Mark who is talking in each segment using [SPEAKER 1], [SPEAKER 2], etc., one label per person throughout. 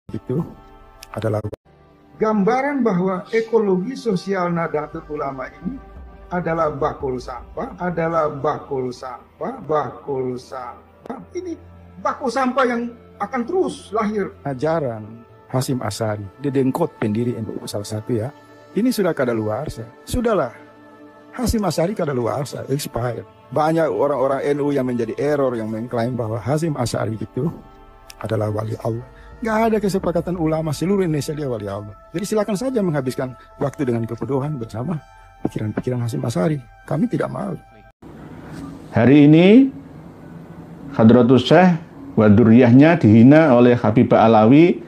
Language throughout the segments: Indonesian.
[SPEAKER 1] itu adalah
[SPEAKER 2] gambaran bahwa ekologi sosial Nahdlatul Ulama ini adalah bakul sampah, Ini bakul sampah yang akan terus lahir.
[SPEAKER 1] ajaran Hasyim Asy'ari, dedengkot pendiri NU salah satu ya. Ini sudah kadaluarsa. Sudahlah. Hasyim Asy'ari kadaluarsa, expired. Banyak orang-orang NU yang menjadi error yang mengklaim bahwa Hasyim Asy'ari itu adalah wali Allah. Nggak ada kesepakatan ulama seluruh Indonesia dia wali Allah. Jadi silakan saja menghabiskan waktu dengan kebodohan bersama pikiran-pikiran Hasyim Asy'ari. Kami tidak mau.
[SPEAKER 3] Hari ini Hadratus Syekh wa dzurriyyahnya dihina oleh Habibah Alawi.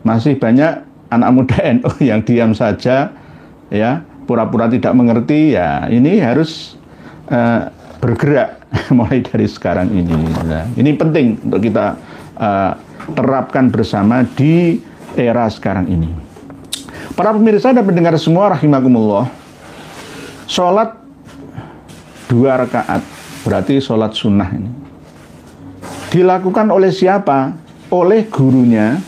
[SPEAKER 3] Masih banyak anak muda NU yang diam saja, ya, pura-pura tidak mengerti. Ya, ini harus bergerak mulai dari sekarang ini. Nah, ini penting untuk kita terapkan bersama di era sekarang ini. Para pemirsa dan pendengar semua rahimakumullah, sholat 2 rakaat berarti sholat sunnah ini dilakukan oleh siapa? Oleh gurunya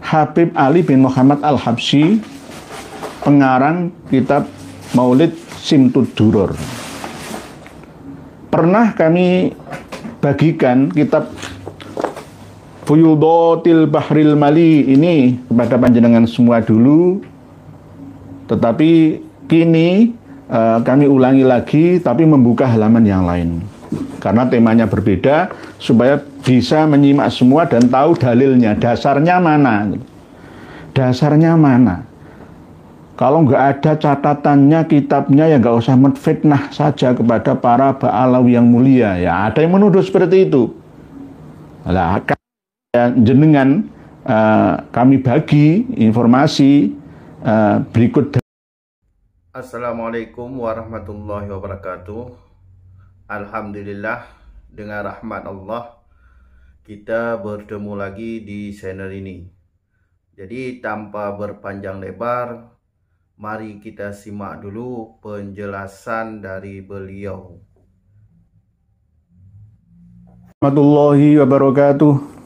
[SPEAKER 3] Habib Ali bin Muhammad Al-Habsyi, pengarang kitab Maulid Simtud Duror. Pernah kami bagikan kitab Fuyudatil Bahril Mali ini kepada panjenengan semua dulu, tetapi kini kami ulangi lagi tapi membuka halaman yang lain karena temanya berbeda supaya bisa menyimak semua dan tahu dalilnya, dasarnya mana. Kalau nggak ada catatannya, kitabnya, ya nggak usah menfitnah saja kepada para Ba'alawi yang mulia. Ya ada yang menuduh seperti itu. Nah, jenengan kami bagi informasi berikut.
[SPEAKER 4] Assalamualaikum warahmatullahi wabarakatuh. Alhamdulillah, dengan rahmat Allah kita bertemu lagi di channel ini. Jadi tanpa berpanjang lebar, mari kita simak dulu penjelasan dari beliau.
[SPEAKER 3] Warahmatullahi wabarakatuh.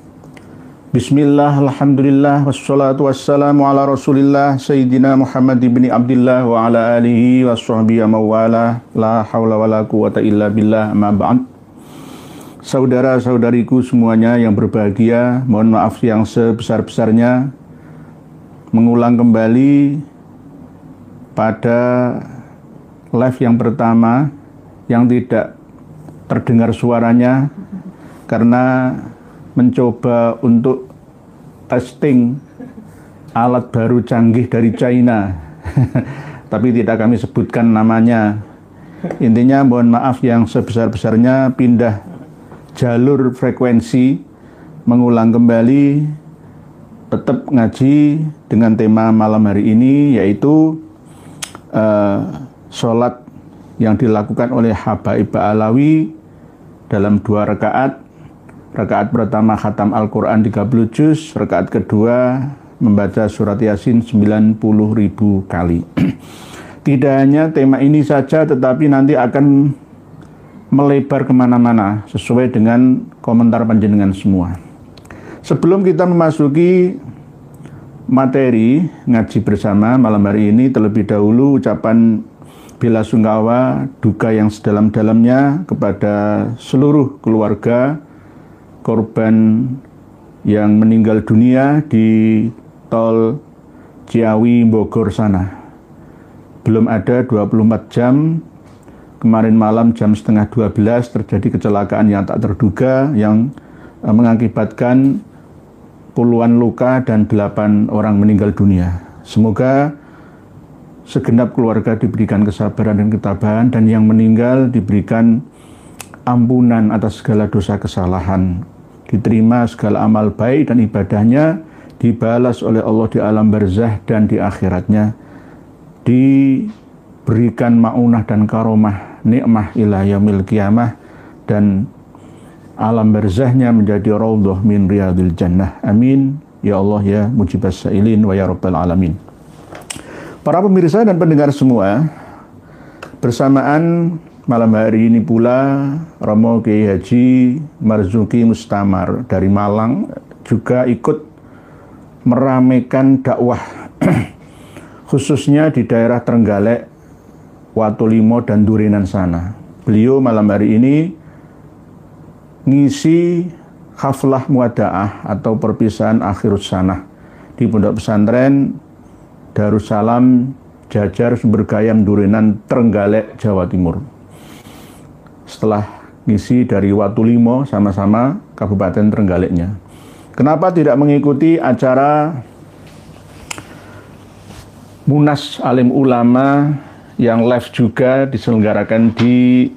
[SPEAKER 3] Bismillah, alhamdulillah, wassalatu wassalamu ala rasulillah Sayyidina Muhammad ibn Abdillah wa ala alihi wa sahbihi amawala. La hawla wa la quwata illa billah, amma ba'd. Saudara-saudariku semuanya yang berbahagia, mohon maaf yang sebesar-besarnya mengulang kembali pada live yang pertama yang tidak terdengar suaranya karena mencoba untuk testing alat baru canggih dari China tapi tidak kami sebutkan namanya. Intinya mohon maaf yang sebesar-besarnya, pindah jalur frekuensi, mengulang kembali, tetap ngaji dengan tema malam hari ini, yaitu sholat yang dilakukan oleh Habaib Ba'alawi dalam 2 rakaat. Rakaat pertama khatam Al-Quran 30 juz, rakaat kedua membaca surat Yasin 90.000 kali. Tidak hanya tema ini saja, tetapi nanti akan melebar kemana-mana sesuai dengan komentar panjenengan semua. Sebelum kita memasuki materi ngaji bersama malam hari ini, terlebih dahulu ucapan bela sungkawa, duka yang sedalam-dalamnya kepada seluruh keluarga korban yang meninggal dunia di tol Ciawi Bogor sana. Belum ada 24 jam, kemarin malam jam setengah 12 terjadi kecelakaan yang tak terduga yang mengakibatkan puluhan luka dan 8 orang meninggal dunia. Semoga segenap keluarga diberikan kesabaran dan ketabahan, dan yang meninggal diberikan ampunan atas segala dosa kesalahan, diterima segala amal baik dan ibadahnya, dibalas oleh Allah di alam barzah dan di akhiratnya, diberikan maunah dan karomah nikmah ila yaumil qiyamah, dan alam barzahnya menjadi raudhah min riyadil jannah. Amin ya Allah ya mujibas sa'ilin wa ya rabbal alamin. Para pemirsa dan pendengar semua, bersamaan malam hari ini pula Romo Kiai Haji Marzuki Mustamar dari Malang, juga ikut meramaikan dakwah khususnya di daerah Trenggalek, Watulimo dan Durinan sana. Beliau malam hari ini ngisi haflah muadaah atau perpisahan akhirus sanah di Pondok Pesantren Darussalam Jajar Sumbergayam Durinan Trenggalek, Jawa Timur. Setelah ngisi dari Watulimo sama-sama Kabupaten Trenggaleknya. Kenapa tidak mengikuti acara Munas Alim Ulama yang live juga diselenggarakan di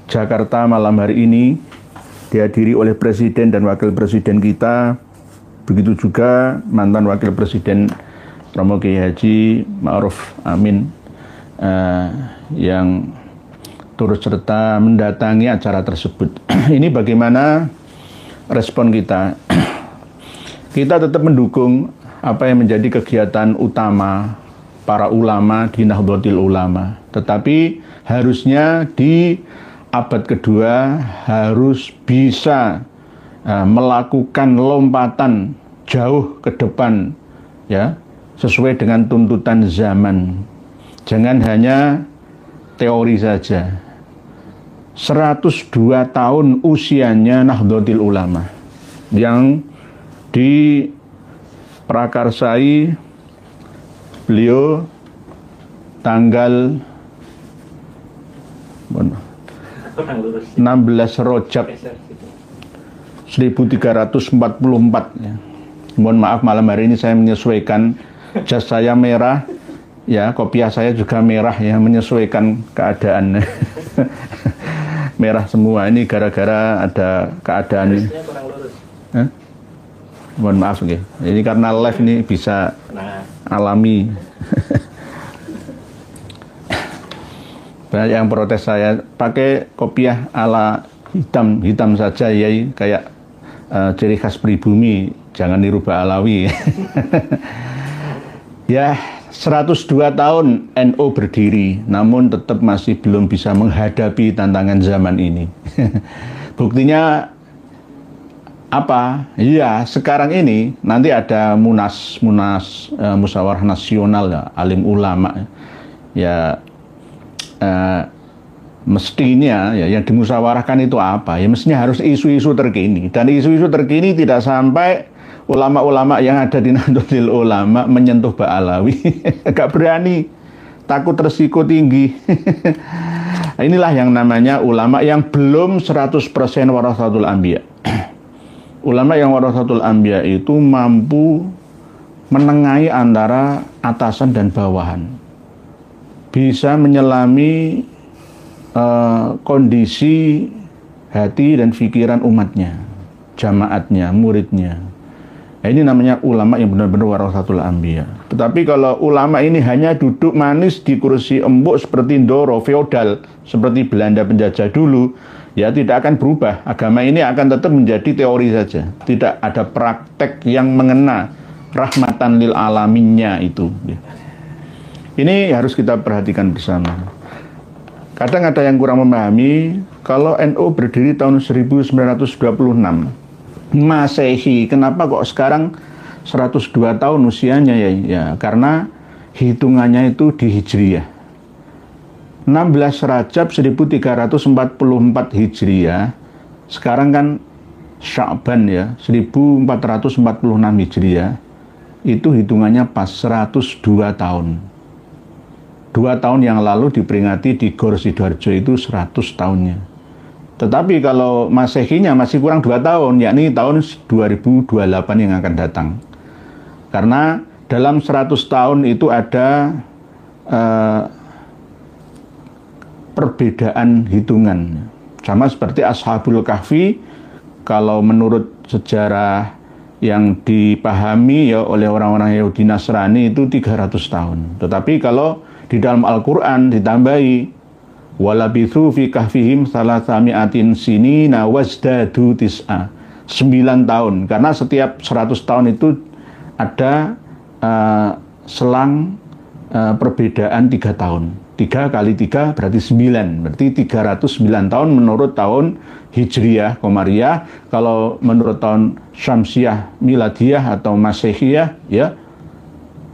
[SPEAKER 3] Jakarta malam hari ini, dihadiri oleh Presiden dan Wakil Presiden kita, begitu juga mantan Wakil Presiden Romo Kiai Haji Ma'ruf Amin yang turut serta mendatangi acara tersebut. Ini bagaimana respon kita? Kita tetap mendukung apa yang menjadi kegiatan utama para ulama di Nahdlatul Ulama. Tetapi harusnya di abad kedua harus bisa melakukan lompatan jauh ke depan, ya, sesuai dengan tuntutan zaman. Jangan hanya teori saja. 102 tahun usianya Nahdlatul Ulama yang diprakarsai beliau tanggal 16 Rajab 1344 ya. Mohon maaf malam hari ini saya menyesuaikan jas saya merah ya, kopiah saya juga merah ya, menyesuaikan keadaan. Merah semua ini gara-gara ada keadaan. Mohon maaf ya. Ini karena live ini bisa alami. Banyak yang protes saya pakai kopiah ala hitam saja ya, kayak ciri khas pribumi, jangan dirubah Alawi. Ya, 102 tahun NU berdiri, namun tetap masih belum bisa menghadapi tantangan zaman ini. Buktinya apa? Iya, sekarang ini nanti ada munas musyawarah nasional ya, alim ulama ya, mestinya ya yang dimusyawarahkan itu apa? Ya mestinya harus isu-isu terkini, dan isu-isu terkini tidak sampai ulama-ulama yang ada di Nahdlatul Ulama menyentuh Mbak Alawi. Gak berani, takut resiko tinggi. Inilah yang namanya ulama yang belum 100% warasatul anbiya. Ulama yang warasatul anbiya itu mampu menengahi antara atasan dan bawahan, bisa menyelami kondisi hati dan pikiran umatnya, jamaatnya, muridnya. Nah, ini namanya ulama yang benar-benar warasatul anbiya. Tetapi kalau ulama ini hanya duduk manis di kursi empuk seperti Ndoro, feodal, seperti Belanda penjajah dulu, ya tidak akan berubah. Agama ini akan tetap menjadi teori saja. Tidak ada praktek yang mengena rahmatan lil alaminnya itu. Ini harus kita perhatikan bersama. Kadang ada yang kurang memahami, kalau NU berdiri tahun 1926 Masehi, kenapa kok sekarang 102 tahun usianya ya? Ya, karena hitungannya itu di Hijriyah. 16 Rajab 1344 Hijriyah. Sekarang kan Sya'ban ya, 1446 Hijriyah. Itu hitungannya pas 102 tahun. 2 tahun yang lalu diperingati di Gor Sidoarjo itu 100 tahunnya. Tetapi kalau Masehinya masih kurang 2 tahun, yakni tahun 2028 yang akan datang. Karena dalam 100 tahun itu ada perbedaan hitungan. Sama seperti Ashabul Kahfi, kalau menurut sejarah yang dipahami ya oleh orang-orang Yahudi Nasrani itu 300 tahun. Tetapi kalau di dalam Al-Quran ditambahi walabithu fi kahfihim salasami'atin sinina wazdadu tis'a, 9 tahun, karena setiap 100 tahun itu ada selang perbedaan 3 tahun. 3 kali 3 berarti 9. Berarti 309 tahun menurut tahun Hijriyah, Komariah. Kalau menurut tahun Syamsiyah, Miladiyah atau Masehiyah, ya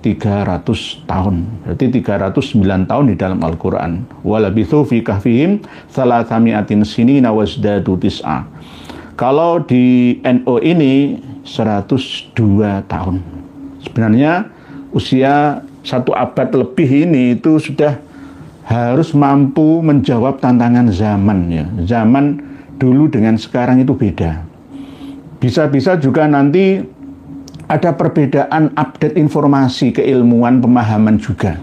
[SPEAKER 3] 300 tahun. Berarti 309 tahun di dalam Al-Quran. Walabithu fi kahfihim salasami'atin sinina wasdadu tis'a. Kalau di NU ini 102 tahun. Sebenarnya usia 1 abad lebih ini itu sudah harus mampu menjawab tantangan zaman, ya. Zaman dulu dengan sekarang itu beda. Bisa-bisa juga nanti ada perbedaan update informasi, keilmuan, pemahaman juga.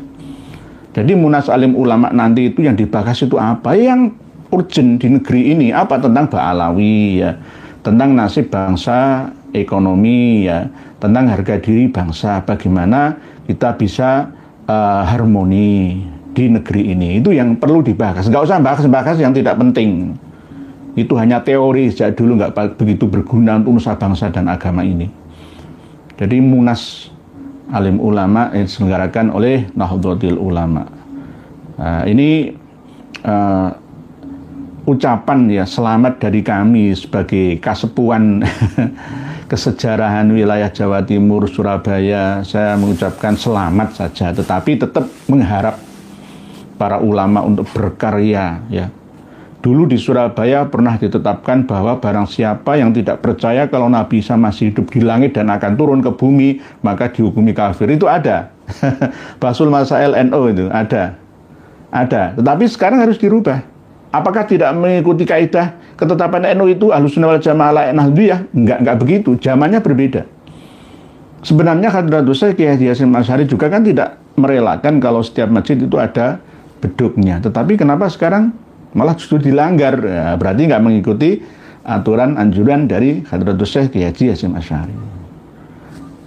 [SPEAKER 3] Jadi Munas Alim Ulama nanti itu yang dibahas itu apa? Yang urgent di negeri ini apa? Tentang Ba'alawi, ya. Tentang nasib bangsa, ekonomi, ya. Tentang harga diri bangsa, bagaimana kita bisa harmoni di negeri ini. Itu yang perlu dibahas. Nggak usah bahas-bahas yang tidak penting. Itu hanya teori, sejak dulu nggak begitu berguna untuk nusa bangsa dan agama ini. Jadi Munas Alim Ulama yang diselenggarakan oleh Nahdlatul Ulama. Nah, ini ucapan ya selamat dari kami sebagai kasepuan kesejarahan wilayah Jawa Timur, Surabaya. Saya mengucapkan selamat saja, tetapi tetap mengharap para ulama untuk berkarya, ya. Dulu di Surabaya pernah ditetapkan bahwa barang siapa yang tidak percaya kalau Nabi Isa masih hidup di langit dan akan turun ke bumi, maka dihukumi kafir. Itu ada. Basul Masail NU itu ada. Tetapi sekarang harus dirubah. Apakah tidak mengikuti kaidah ketetapan NU itu Ahlussunnah wal Jamaah Nahdliyah? Enggak begitu. Zamannya berbeda. Sebenarnya Hadratus Syekh Kiai Haji Hasyim Asy'ari juga kan tidak merelakan kalau setiap masjid itu ada beduknya. Tetapi kenapa sekarang malah justru dilanggar? Ya, berarti nggak mengikuti aturan anjuran dari Hadratus Syekh Kiai Haji Hasyim Asy'ari.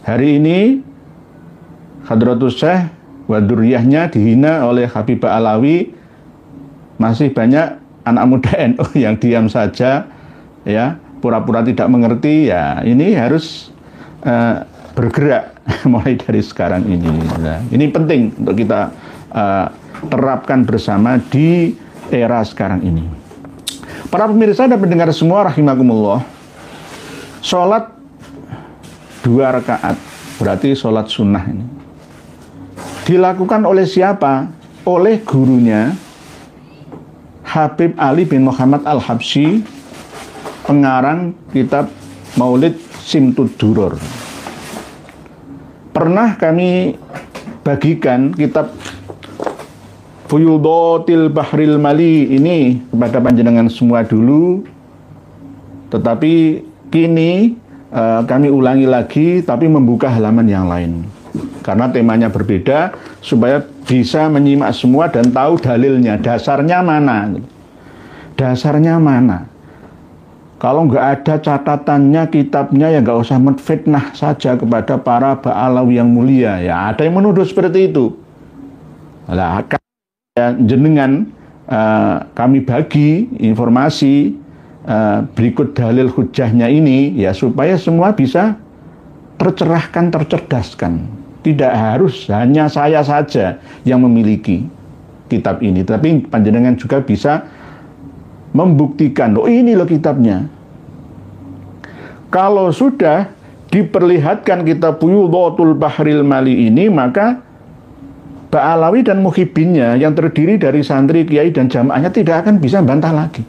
[SPEAKER 3] Hari ini Hadratus Syekh wa dzurriyyahnya dihina oleh Habib Alawi. Masih banyak anak muda NU yang diam saja, ya, pura-pura tidak mengerti. Ya, ini harus bergerak mulai dari sekarang ini. Nah, ini penting untuk kita terapkan bersama di era sekarang ini. Para pemirsa dan pendengar semua rahimakumullah, sholat 2 rakaat berarti sholat sunnah ini dilakukan oleh siapa? Oleh gurunya Habib Ali bin Muhammad Al-Habsyi, pengarang kitab Maulid Simtud Duror. Pernah kami bagikan kitab Fuyudatil Bahril Mali ini kepada panjenengan semua dulu, tetapi kini kami ulangi lagi tapi membuka halaman yang lain karena temanya berbeda supaya bisa menyimak semua dan tahu dalilnya, dasarnya mana. Kalau nggak ada catatannya, kitabnya, ya nggak usah menfitnah saja kepada para Ba'alawi yang mulia. Ya, ada yang menuduh seperti itu. Nah, jenengan kami bagi informasi berikut dalil hujahnya ini, ya supaya semua bisa tercerahkan, tercerdaskan. Tidak harus hanya saya saja yang memiliki kitab ini, tapi panjenengan juga bisa membuktikan, oh ini loh kitabnya. Kalau sudah diperlihatkan kitab Fuyudatul Bahril Mali ini, maka Ba'alawi dan muhibbinnya yang terdiri dari santri, kiai, dan jamaahnya tidak akan bisa bantah lagi.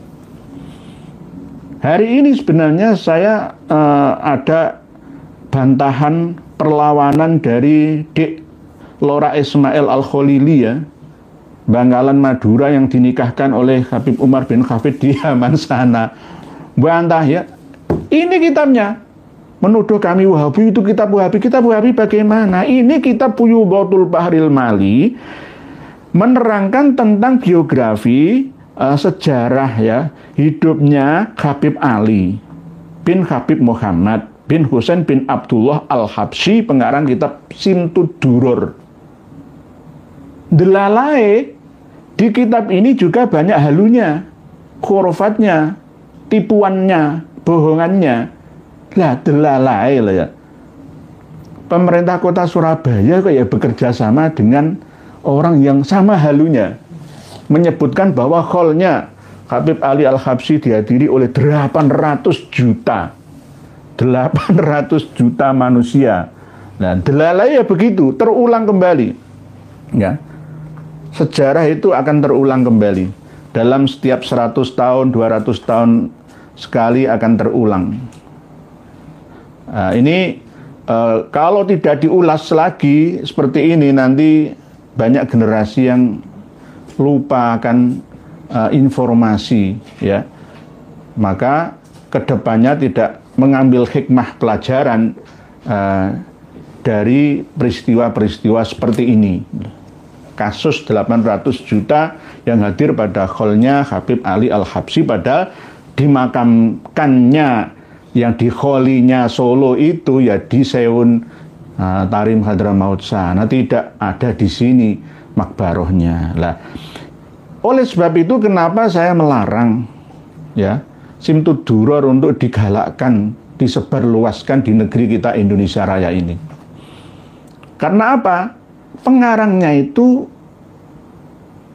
[SPEAKER 3] Hari ini sebenarnya saya ada bantahan perlawanan dari Dek Lora Ismail Al-Khalili, ya, Bangkalan Madura, yang dinikahkan oleh Habib Umar bin Hafid di Yaman sana. Bantah, ya, ini kitabnya. Menuduh kami Wahabi, itu kitab Wahabi. Kitab Wahabi bagaimana? Ini kitab Fuyudatul Bahril Mali menerangkan tentang biografi sejarah, ya, hidupnya Habib Ali bin Habib Muhammad bin Husain bin Abdullah Al-Habsyi, pengarang kitab Simtud Duror. Delalae di kitab ini juga banyak halunya, khurafatnya, tipuannya, bohongannya. Lah delalae lah, ya. Pemerintah kota Surabaya kayak bekerja sama dengan orang yang sama halunya. menyebutkan bahwa kholnya Habib Ali Al-Habsyi dihadiri oleh 800 juta. 800 juta manusia. Nah, delalai ya begitu, terulang kembali. Ya. Sejarah itu akan terulang kembali. Dalam setiap 100 tahun, 200 tahun sekali akan terulang. Nah, ini kalau tidak diulas lagi seperti ini, nanti banyak generasi yang lupa akan informasi, ya. Maka kedepannya tidak mengambil hikmah pelajaran dari peristiwa-peristiwa seperti ini. Kasus 800 juta yang hadir pada kholnya Habib Ali Al-Habsyi, padahal dimakamkannya yang di kholinya Solo itu ya di Seun Tarim Hadramaut sana, tidak ada di sini makbarohnya. Lah, oleh sebab itu kenapa saya melarang ya Simtud Duror untuk digalakkan, disebarluaskan di negeri kita Indonesia Raya ini. Karena apa? Pengarangnya itu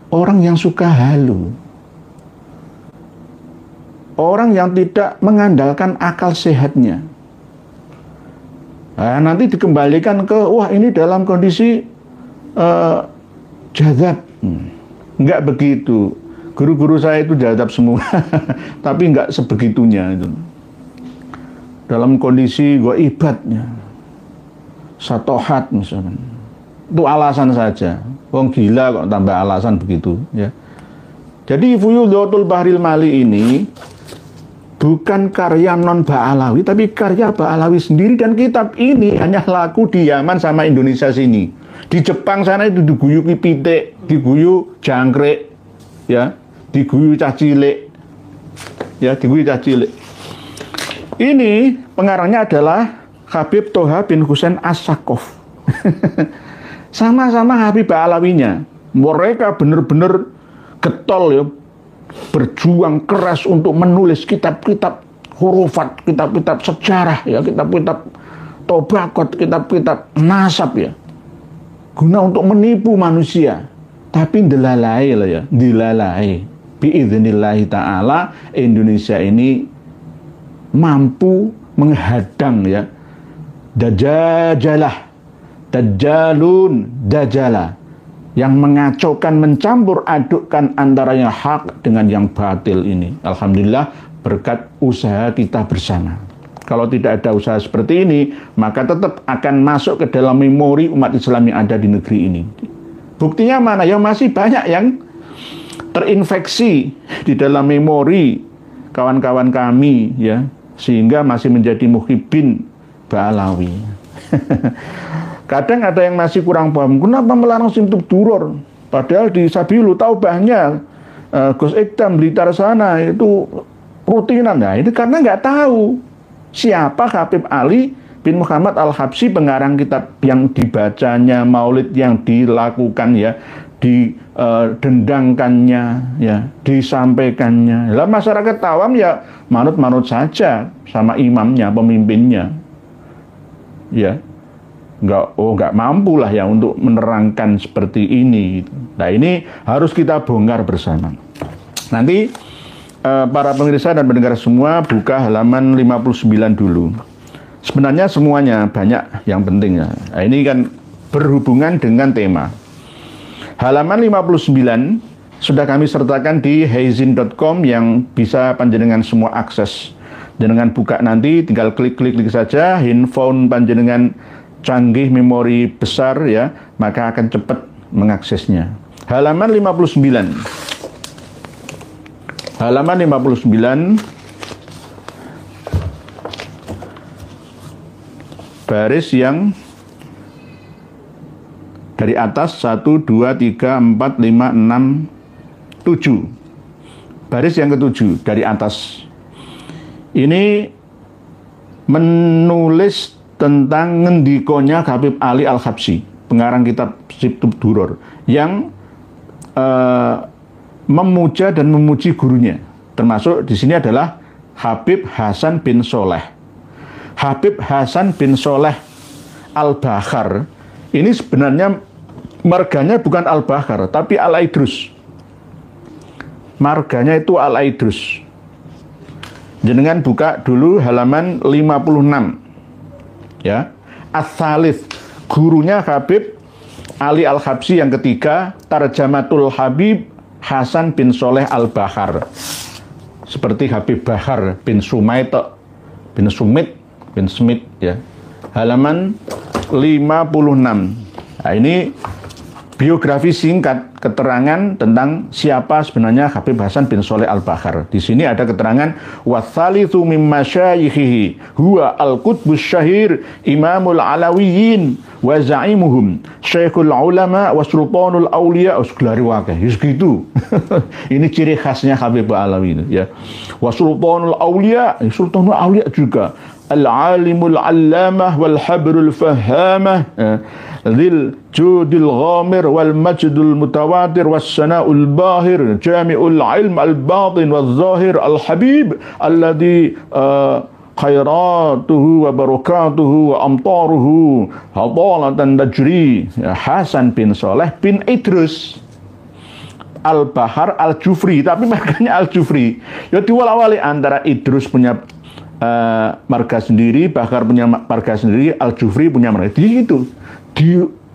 [SPEAKER 3] orang yang suka halu. Orang yang tidak mengandalkan akal sehatnya. Nah, nanti dikembalikan ke, wah ini dalam kondisi jazab. Enggak begitu. Guru-guru saya itu jazab semua. Tapi enggak sebegitunya itu. Dalam kondisi ghaibatnya. Satohat misalnya. Itu alasan saja. Wong gila kok tambah alasan begitu, ya. Jadi Fuyudhatul Bahril Mali ini bukan karya non Ba'alawi, tapi karya Ba'alawi sendiri, dan kitab ini hanya laku di Yaman sama Indonesia sini. Di Jepang sana itu diguyu pitik, diguyu jangkrik, ya, diguyu cah cilik, ya, diguyu cah cilik. Ini pengarangnya adalah Habib Toha bin Husain As-Saqqaf. Sama-sama Habib Ba'alawinya. Mereka benar-benar getol, ya, berjuang keras untuk menulis kitab-kitab hurufat, kitab-kitab sejarah, ya, kitab-kitab tobakot, kitab-kitab nasab, ya, guna untuk menipu manusia. Tapi dilalai lah, ya, dilalai. Biidznillahi ta'ala Indonesia ini mampu menghadang, ya, dajajalah, dajalun, dajala, yang mengacaukan, mencampur adukkan antara yang hak dengan yang batil ini. Alhamdulillah berkat usaha kita bersama. Kalau tidak ada usaha seperti ini, maka tetap akan masuk ke dalam memori umat Islam yang ada di negeri ini. Buktinya mana? Ya masih banyak yang terinfeksi di dalam memori kawan-kawan kami, ya, sehingga masih menjadi muhibbin Ba'alawi. Kadang ada yang masih kurang paham, kenapa melarang Simtud Duror? Padahal di Sabilu Taubahnya, Gus Ikdam Blitar sana itu rutinan. Nah, itu karena nggak tahu siapa Habib Ali bin Muhammad Al-Habsyi, pengarang kitab yang dibacanya, maulid yang dilakukan, ya, didendangkannya, ya, disampaikannya. Lah masyarakat awam ya manut-manut saja sama imamnya, pemimpinnya, ya. Nggak mampu lah ya untuk menerangkan seperti ini. Nah, ini harus kita bongkar bersama. Nanti para pemirsa dan pendengar semua buka halaman 59 dulu. Sebenarnya semuanya banyak yang penting, ya. Nah, ini kan berhubungan dengan tema. Halaman 59 sudah kami sertakan di heizin.com yang bisa panjenengan semua akses. Jenengan buka nanti tinggal klik saja, handphone panjenengan canggih, memori besar, ya, maka akan cepat mengaksesnya. Halaman 59. Halaman 59 baris yang dari atas 1, 2, 3, 4, 5, 6, 7. Baris yang ke-7 dari atas. Ini menulis tentang ngendikonya Habib Ali Al-Habsyi, pengarang kitab Simtud Duror, yang memuja dan memuji gurunya. Termasuk di sini adalah Habib Hasan bin Soleh. Habib Hasan bin Soleh Al-Bakhar ini sebenarnya marganya bukan Al-Bakhar, tapi Al-Idrus. Marganya itu Al-Aidrus. Jenengan buka dulu halaman 56. Ya. As-Salis, gurunya Habib Ali Al-Habsyi yang ketiga, Tarjamatul Habib Hasan bin Soleh Al-Bahar. Seperti Habib Bahar bin Sumait bin Smith ya. Halaman 56. Nah, ini biografi singkat, keterangan tentang siapa sebenarnya Habib Hasan bin Soleh Al-Bahar. Di sini ada keterangan watsalitsu min masyayikhihi huwa al-qutbus syahir imamul alawiyyin wa za'imuhum syekhul ulama wa sultanul auliya usglari wakeh. Gitu. Ini ciri khasnya Habib Alawi ya. Wa sultanul auliya, sultanul auliya juga. Al-alimul allamah wal habrul fahamah Dzil judil ghamir wal majdul mutawatir was sana'ul bahir jami'ul ilm al batin wal zahir al habib alladhi khairatuhu wa barakatuhu wa amtaruhu hadalatan tajri. Hasan bin Soleh bin Idrus Al-Bahar Al-Jufri, tapi makanya Al-Jufri ya diwala-wali antara Idrus punya marga sendiri, Bahar punya marga sendiri, Al-Jufri punya marga. Jadi itu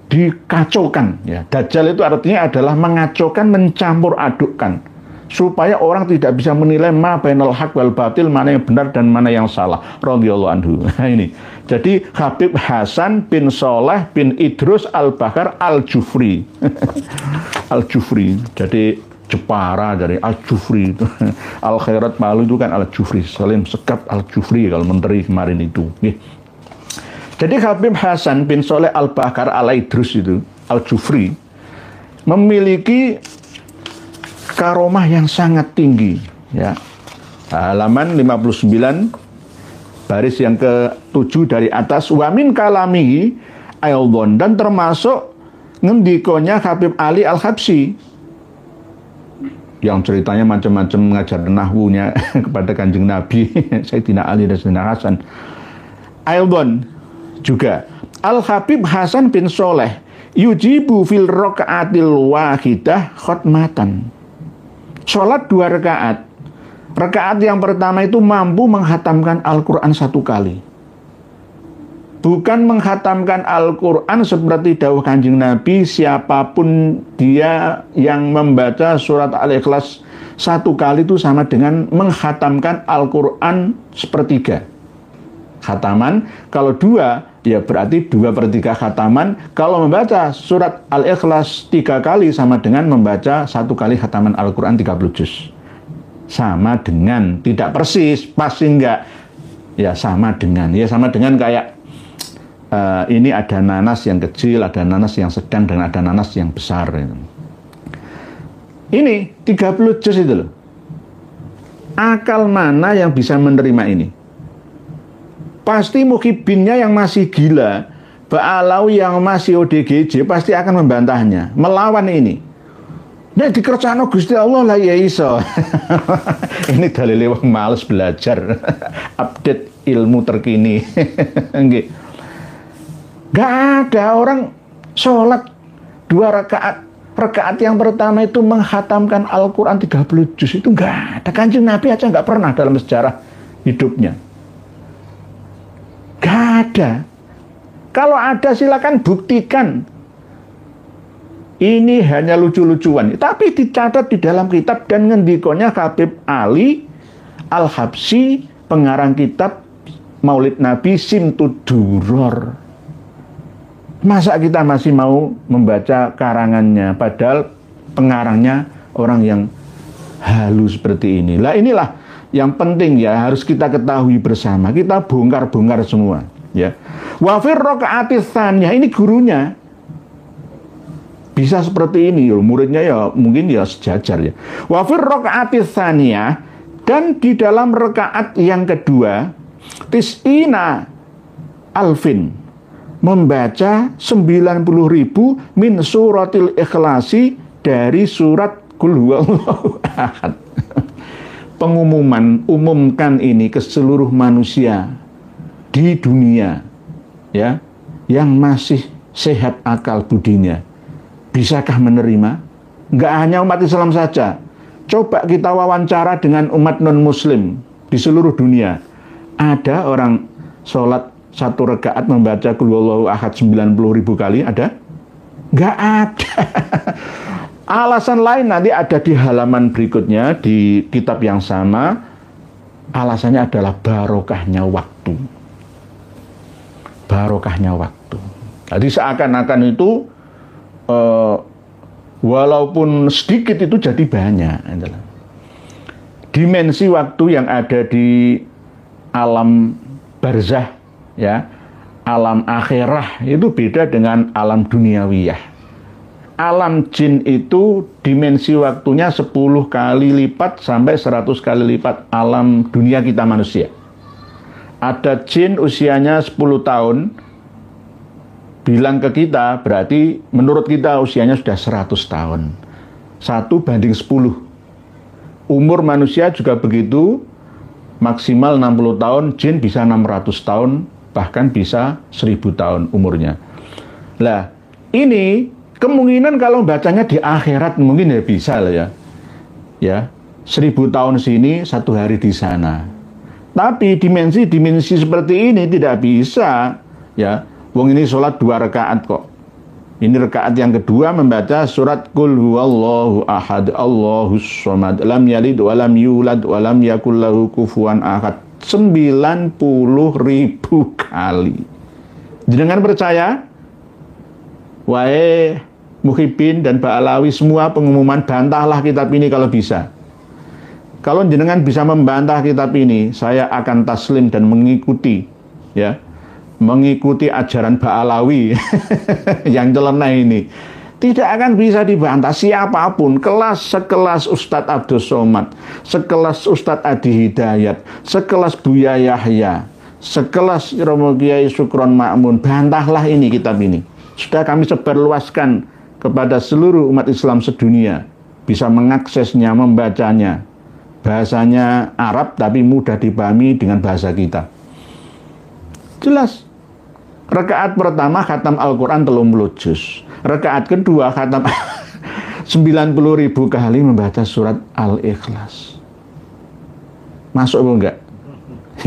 [SPEAKER 3] dikacaukan ya. Dajjal itu artinya adalah mengacaukan, mencampur adukkan supaya orang tidak bisa menilai ma bainal haq wal batil, mana yang benar dan mana yang salah. Radhiyallahu anhu. Nah, ini. Jadi Habib Hasan bin Soleh bin Idrus Al-Bahar Al-Jufri. Al-Jufri. Jadi Jepara dari Al-Jufri itu. Al-Khairat Malu itu kan Al-Jufri. Salim Sekap Al-Jufri kalau menteri kemarin itu. Jadi Habib Hasan bin Soleh Al-Bahar Al-Idrus itu, Al-Jufri, memiliki karomah yang sangat tinggi. Ya. Halaman 59, baris yang ke-7 dari atas. Wa min kalamihi ayldon, dan termasuk ngendikonya Habib Ali Al-Habsyi, yang ceritanya macam-macam mengajar nahwunya kepada Kanjeng Nabi, Sayyidina Ali dan Sayyidina Hasan. Ayldon juga Al-Habib Hasan bin Soleh yujibu fil raka'atil wahidah khotmatan. Sholat 2 rakaat. Rakaat yang pertama itu mampu menghatamkan Al-Quran 1 kali. Bukan menghatamkan Al-Quran seperti dawuh Kanjeng Nabi, siapapun dia yang membaca surat Al-Ikhlas 1 kali itu sama dengan menghatamkan Al-Quran 1/3. Khataman, kalau 2 ya berarti 2/3 khataman. Kalau membaca surat Al-Ikhlas 3 kali sama dengan membaca 1 kali khataman Al-Quran 30 juz. Sama dengan, tidak persis, pasti enggak. Ya sama dengan kayak ini ada nanas yang kecil, ada nanas yang sedang, dan ada nanas yang besar. Ini 30 juz itu loh. Akal mana yang bisa menerima ini? Pasti mukhibinnya yang masih gila, Ba'alawi yang masih ODGJ pasti akan membantahnya, melawan ini. Nek dikerjano Gusti Allah lah ya iso. Ini dalile wong males belajar. Update ilmu terkini. Nggih. Gak ada orang sholat 2 rakaat. Rakaat yang pertama itu menghatamkan Al-Quran 30 juz. Itu gak ada. Kanjeng Nabi aja gak pernah dalam sejarah hidupnya. Gak ada. Kalau ada silakan buktikan. Ini hanya lucu-lucuan. Tapi dicatat di dalam kitab, dan ngendikonya Habib Ali Al-Habsyi, pengarang kitab Maulid Nabi Simtud Duror. Masa kita masih mau membaca karangannya, padahal pengarangnya orang yang halus seperti ini. Lah inilah yang penting ya, harus kita ketahui bersama. Kita bongkar-bongkar semua ya. Wa fir raka'atis tsaniyah, ini gurunya bisa seperti ini, muridnya ya mungkin ya sejajar ya. Wa fir raka'atis tsaniyah, dan di dalam rakaat yang kedua, tis'ina alfin, membaca 90.000 min suratil ikhlasi, dari surat Qul huwallahu ahad. Pengumuman, umumkan ini ke seluruh manusia di dunia ya, yang masih sehat akal budinya. Bisakah menerima? Enggak hanya umat Islam saja, Coba kita wawancara dengan umat non-muslim di seluruh dunia. Ada orang sholat 1 rakaat membaca Qul huwallahu ahad 90.000 kali? Ada? Nggak ada. Alasan lain nanti ada di halaman berikutnya di kitab yang sama. Alasannya adalah barokahnya waktu. Barokahnya waktu. Jadi seakan-akan itu walaupun sedikit itu jadi banyak. Dimensi waktu yang ada di alam barzah, ya, alam akhirah itu beda dengan alam duniawiyah. Alam jin itu dimensi waktunya 10 kali lipat sampai 100 kali lipat alam dunia kita manusia. Ada jin usianya 10 tahun, bilang ke kita, berarti menurut kita usianya sudah 100 tahun. 1:10. Umur manusia juga begitu, maksimal 60 tahun, jin bisa 600 tahun, bahkan bisa 1000 tahun umurnya. Lah, ini kemungkinan kalau bacanya di akhirat mungkin ya bisa lah ya. Ya, 1000 tahun sini, 1 hari di sana. Tapi dimensi seperti ini tidak bisa, ya. Wong ini sholat 2 rakaat kok. Ini rakaat yang kedua membaca surat Qul huwallahu ahad, Allahus somad, lam yalid wa lam yulad wa lam yakul lahu kufuwan ahad. 90.000 kali. Jangan percaya? Wahai Muhyiddin dan Ba'alawi, semua pengumuman bantahlah kitab ini kalau bisa. Kalau jenengan bisa membantah kitab ini, saya akan taslim dan mengikuti, ya, mengikuti ajaran Ba'alawi yang nyeleneh ini. Tidak akan bisa dibantah siapapun, sekelas Ustadz Abdul Somad, sekelas Ustadz Adi Hidayat, sekelas Buya Yahya, sekelas Romo Kiai Sukron Ma'mun, bantahlah ini kitab ini. Sudah kami sebarluaskan kepada seluruh umat Islam sedunia, bisa mengaksesnya, membacanya. Bahasanya Arab tapi mudah dipahami dengan bahasa kita. Jelas. Rakaat pertama khatam Al-Quran 30 juz. Rakaat kedua khatam 90.000 kali membaca surat Al-Ikhlas. Masuk apa enggak?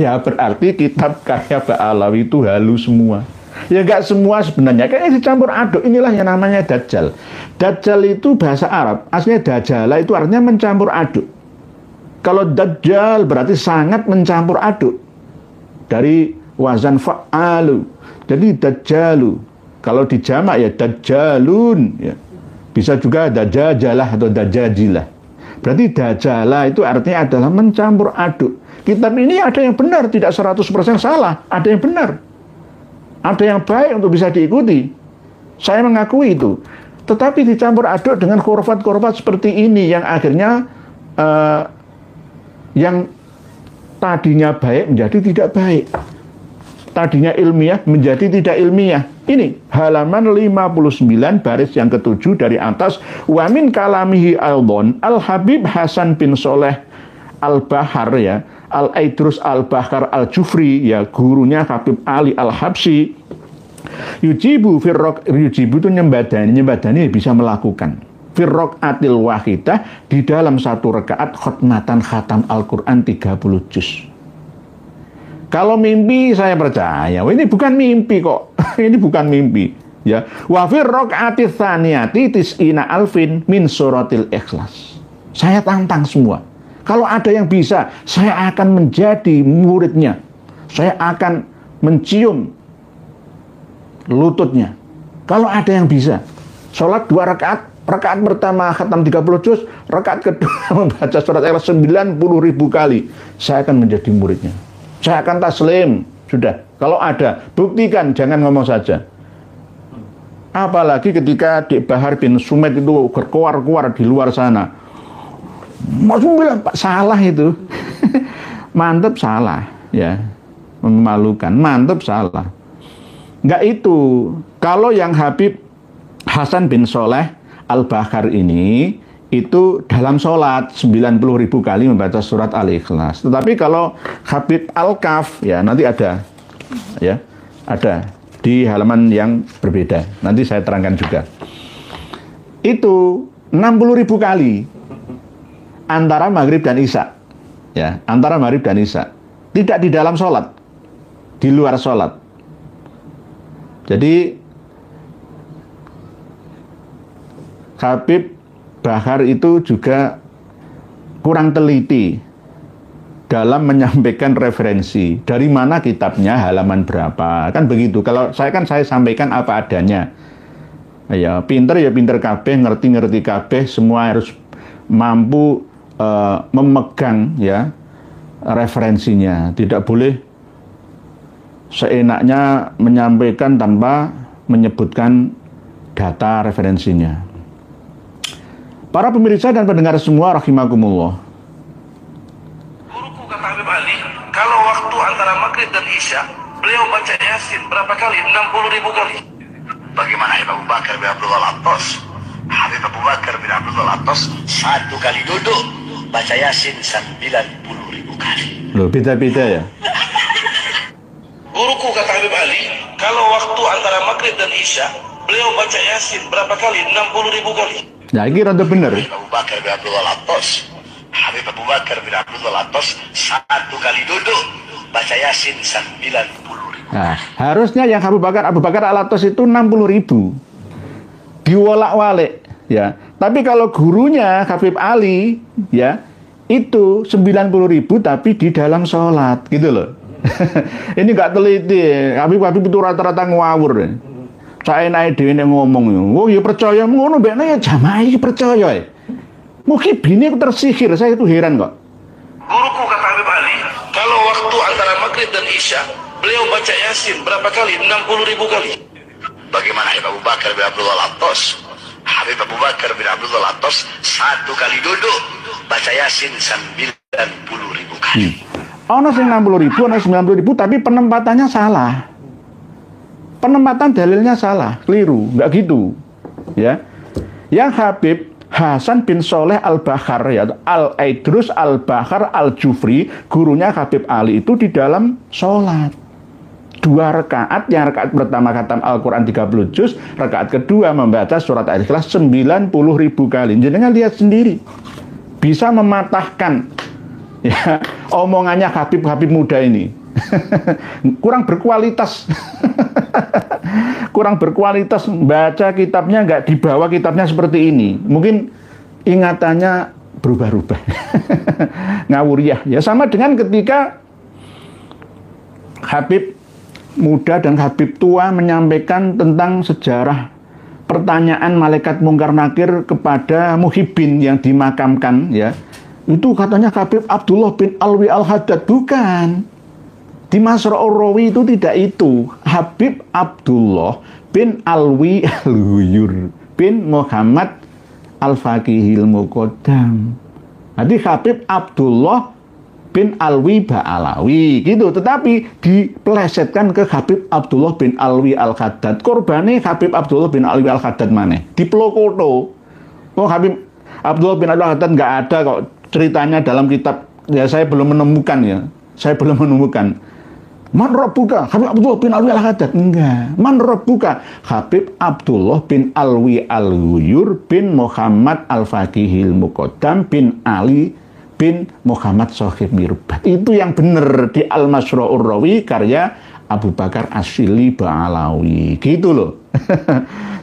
[SPEAKER 3] Ya berarti kitab karya Ba'alawi itu halus semua. Ya enggak semua sebenarnya, kayaknya dicampur aduk. Inilah yang namanya Dajjal. Dajjal itu bahasa Arab, aslinya Dajjala itu artinya mencampur aduk. Kalau Dajjal berarti sangat mencampur aduk. Dari wazan fa'alu. Jadi Dajjalu. Kalau dijamak ya Dajjalun. Ya. Bisa juga Dajajalah atau Dajajilah. Berarti Dajjala itu artinya adalah mencampur aduk. Kitab ini ada yang benar, tidak 100% salah. Ada yang benar. Ada yang baik untuk bisa diikuti. Saya mengakui itu. Tetapi dicampur aduk dengan khurafat-khurafat seperti ini yang akhirnya yang tadinya baik menjadi tidak baik. Tadinya ilmiah menjadi tidak ilmiah. Ini halaman 59 baris yang ke-7 dari atas. Wa min kalamihi aldon Al-Habib Hasan bin Soleh Al-Bahar, ya, Al-Aidrus Al-Bahar Al-Jufri, ya, gurunya Habib Ali Al-Habsi. Yujibu yujibu itu nyembadani bisa melakukan firrok atil wahidah di dalam 1 rakaat khotmatan khatam Al-Quran 30 juz. Kalau mimpi saya percaya, ini bukan mimpi kok. Ini bukan mimpi, ya. Wa firrok atil tsaniyati tis'ina alfin min suratil Ikhlas. Saya tantang semua. Kalau ada yang bisa, saya akan menjadi muridnya. Saya akan mencium lututnya. Kalau ada yang bisa, sholat 2 rakaat, rakaat pertama khatam 30 juz, rakaat kedua membaca surat Ikhlas 90.000 kali, saya akan menjadi muridnya. Saya akan taslim. Sudah, kalau ada, buktikan, jangan ngomong saja. Apalagi ketika Dik Bahar bin Sumed itu berkuar-kuar di luar sana. Maksudnya bilang, Pak, salah itu. Mantep salah, ya. Memalukan, mantep salah. Enggak itu. Kalau yang Habib Hasan bin Soleh Al-Bahar ini, itu dalam sholat 90.000 kali membaca surat Al-Ikhlas. Tetapi kalau Habib Al-Kaf, ya nanti ada, ya, ada di halaman yang berbeda. Nanti saya terangkan juga. Itu 60.000 kali. antara maghrib dan isya. Ya, antara maghrib dan isya. Tidak di dalam sholat, di luar sholat. Jadi Habib Bahar itu juga kurang teliti dalam menyampaikan referensi. Dari mana kitabnya, halaman berapa. Kan begitu. Kalau saya sampaikan apa adanya. Ya, pinter ya pinter kabeh, ngerti kabeh, semua harus mampu memegang ya referensinya. Tidak boleh seenaknya menyampaikan tanpa menyebutkan data referensinya. Para pemirsa dan pendengar semua rahimakumullah.
[SPEAKER 5] Guruku kata Habib Ali, kalau waktu antara maghrib dan isya, beliau baca Yasin berapa kali? 60.000 kali. Bagaimana Habib Abu Bakar bin Abdullah Al-Attas? Habib Abu Bakar bin Abdullah Al-Attas satu kali duduk baca Yasin 90.000 kali.
[SPEAKER 3] Loh, beda-beda ya?
[SPEAKER 5] Guruku kata Habib Ali, kalau waktu antara maghrib dan isya, beliau baca Yasin berapa kali? 60.000 kali.
[SPEAKER 3] Nah, ini rada bener.
[SPEAKER 5] Abu Bakar bin Abdullah Al-Attas, Habib Abu Bakar bin Abdullah Al-Attas satu kali duduk baca Yasin 90.000.
[SPEAKER 3] Nah, harusnya yang Abu Bakar Al-Attas itu 60.000. Diwolak-walik ya. Tapi kalau gurunya Habib Ali ya, itu 90.000 tapi di dalam sholat gitu loh. Ini nggak teliti. Habib itu rata-rata ngawur. Saya naik dewe ngomong, oh ya percaya ngono mbekne ya jamaah iki percaya ya. Mungkin bini tersihir, saya itu heran kok.
[SPEAKER 5] Guruku kata Habib Ali, kalau waktu antara maghrib dan isya, beliau baca Yasin berapa kali? 60.000 kali. Bagaimana Habib Abu Bakar bin Abdullah Al-Attas? Habib Abu Bakar bin Abdullah Al-Attas satu kali duduk baca Yasin 90.000 kali.
[SPEAKER 3] Ono sing 60.000, ono 90.000, tapi penempatannya salah. Penempatan dalilnya salah, keliru, nggak gitu, ya. Yang Habib Hasan bin Soleh Al-Bahar, ya, Al-Aidrus Al-Bahar Al-Jufri, gurunya Habib Ali itu di dalam sholat 2 rakaat, yang rakaat pertama khatam Al-Quran 30 juz, rakaat kedua membaca surat Al-Ikhlas 90.000 kali. Jangan lihat sendiri, bisa mematahkan ya omongannya Habib muda ini. Kurang berkualitas. Kurang berkualitas, baca kitabnya nggak dibawa kitabnya seperti ini. Mungkin ingatannya berubah-ubah. Ngawuriah. Ya sama dengan ketika Habib muda dan Habib tua menyampaikan tentang sejarah pertanyaan malaikat Mungkar Nakir kepada Muhibbin yang dimakamkan ya. Itu katanya Habib Abdullah bin Alwi Al-Haddad, bukan. Di Masra'ur Rawi itu tidak itu. Habib Abdullah bin Alwi Al-Huyur bin Muhammad Al-Faqihil Muqaddam. Jadi Habib Abdullah bin Alwi Ba'alawi gitu. Tetapi dipelesetkan ke Habib Abdullah bin Alwi Al-Haddad. Korbane Habib Abdullah bin Alwi Al-Haddad mana? Di Plokoto. Oh, Habib Abdullah bin Alwi Al-Haddad nggak ada kok ceritanya dalam kitab. Ya saya belum menemukan ya. Saya belum menemukan. Man Rabbuka, Habib Abdullah bin Alwi Al-Haddad. Enggak. Man Rabbuka, Habib Abdullah bin Alwi Al-Huyur bin Muhammad Al-Faqihil Muqaddam bin Ali bin Muhammad Sohib Mirbat. Itu yang benar di Al-Masra'ur Rawi karya Abu Bakar Asyili Ba'alawi. Gitu loh.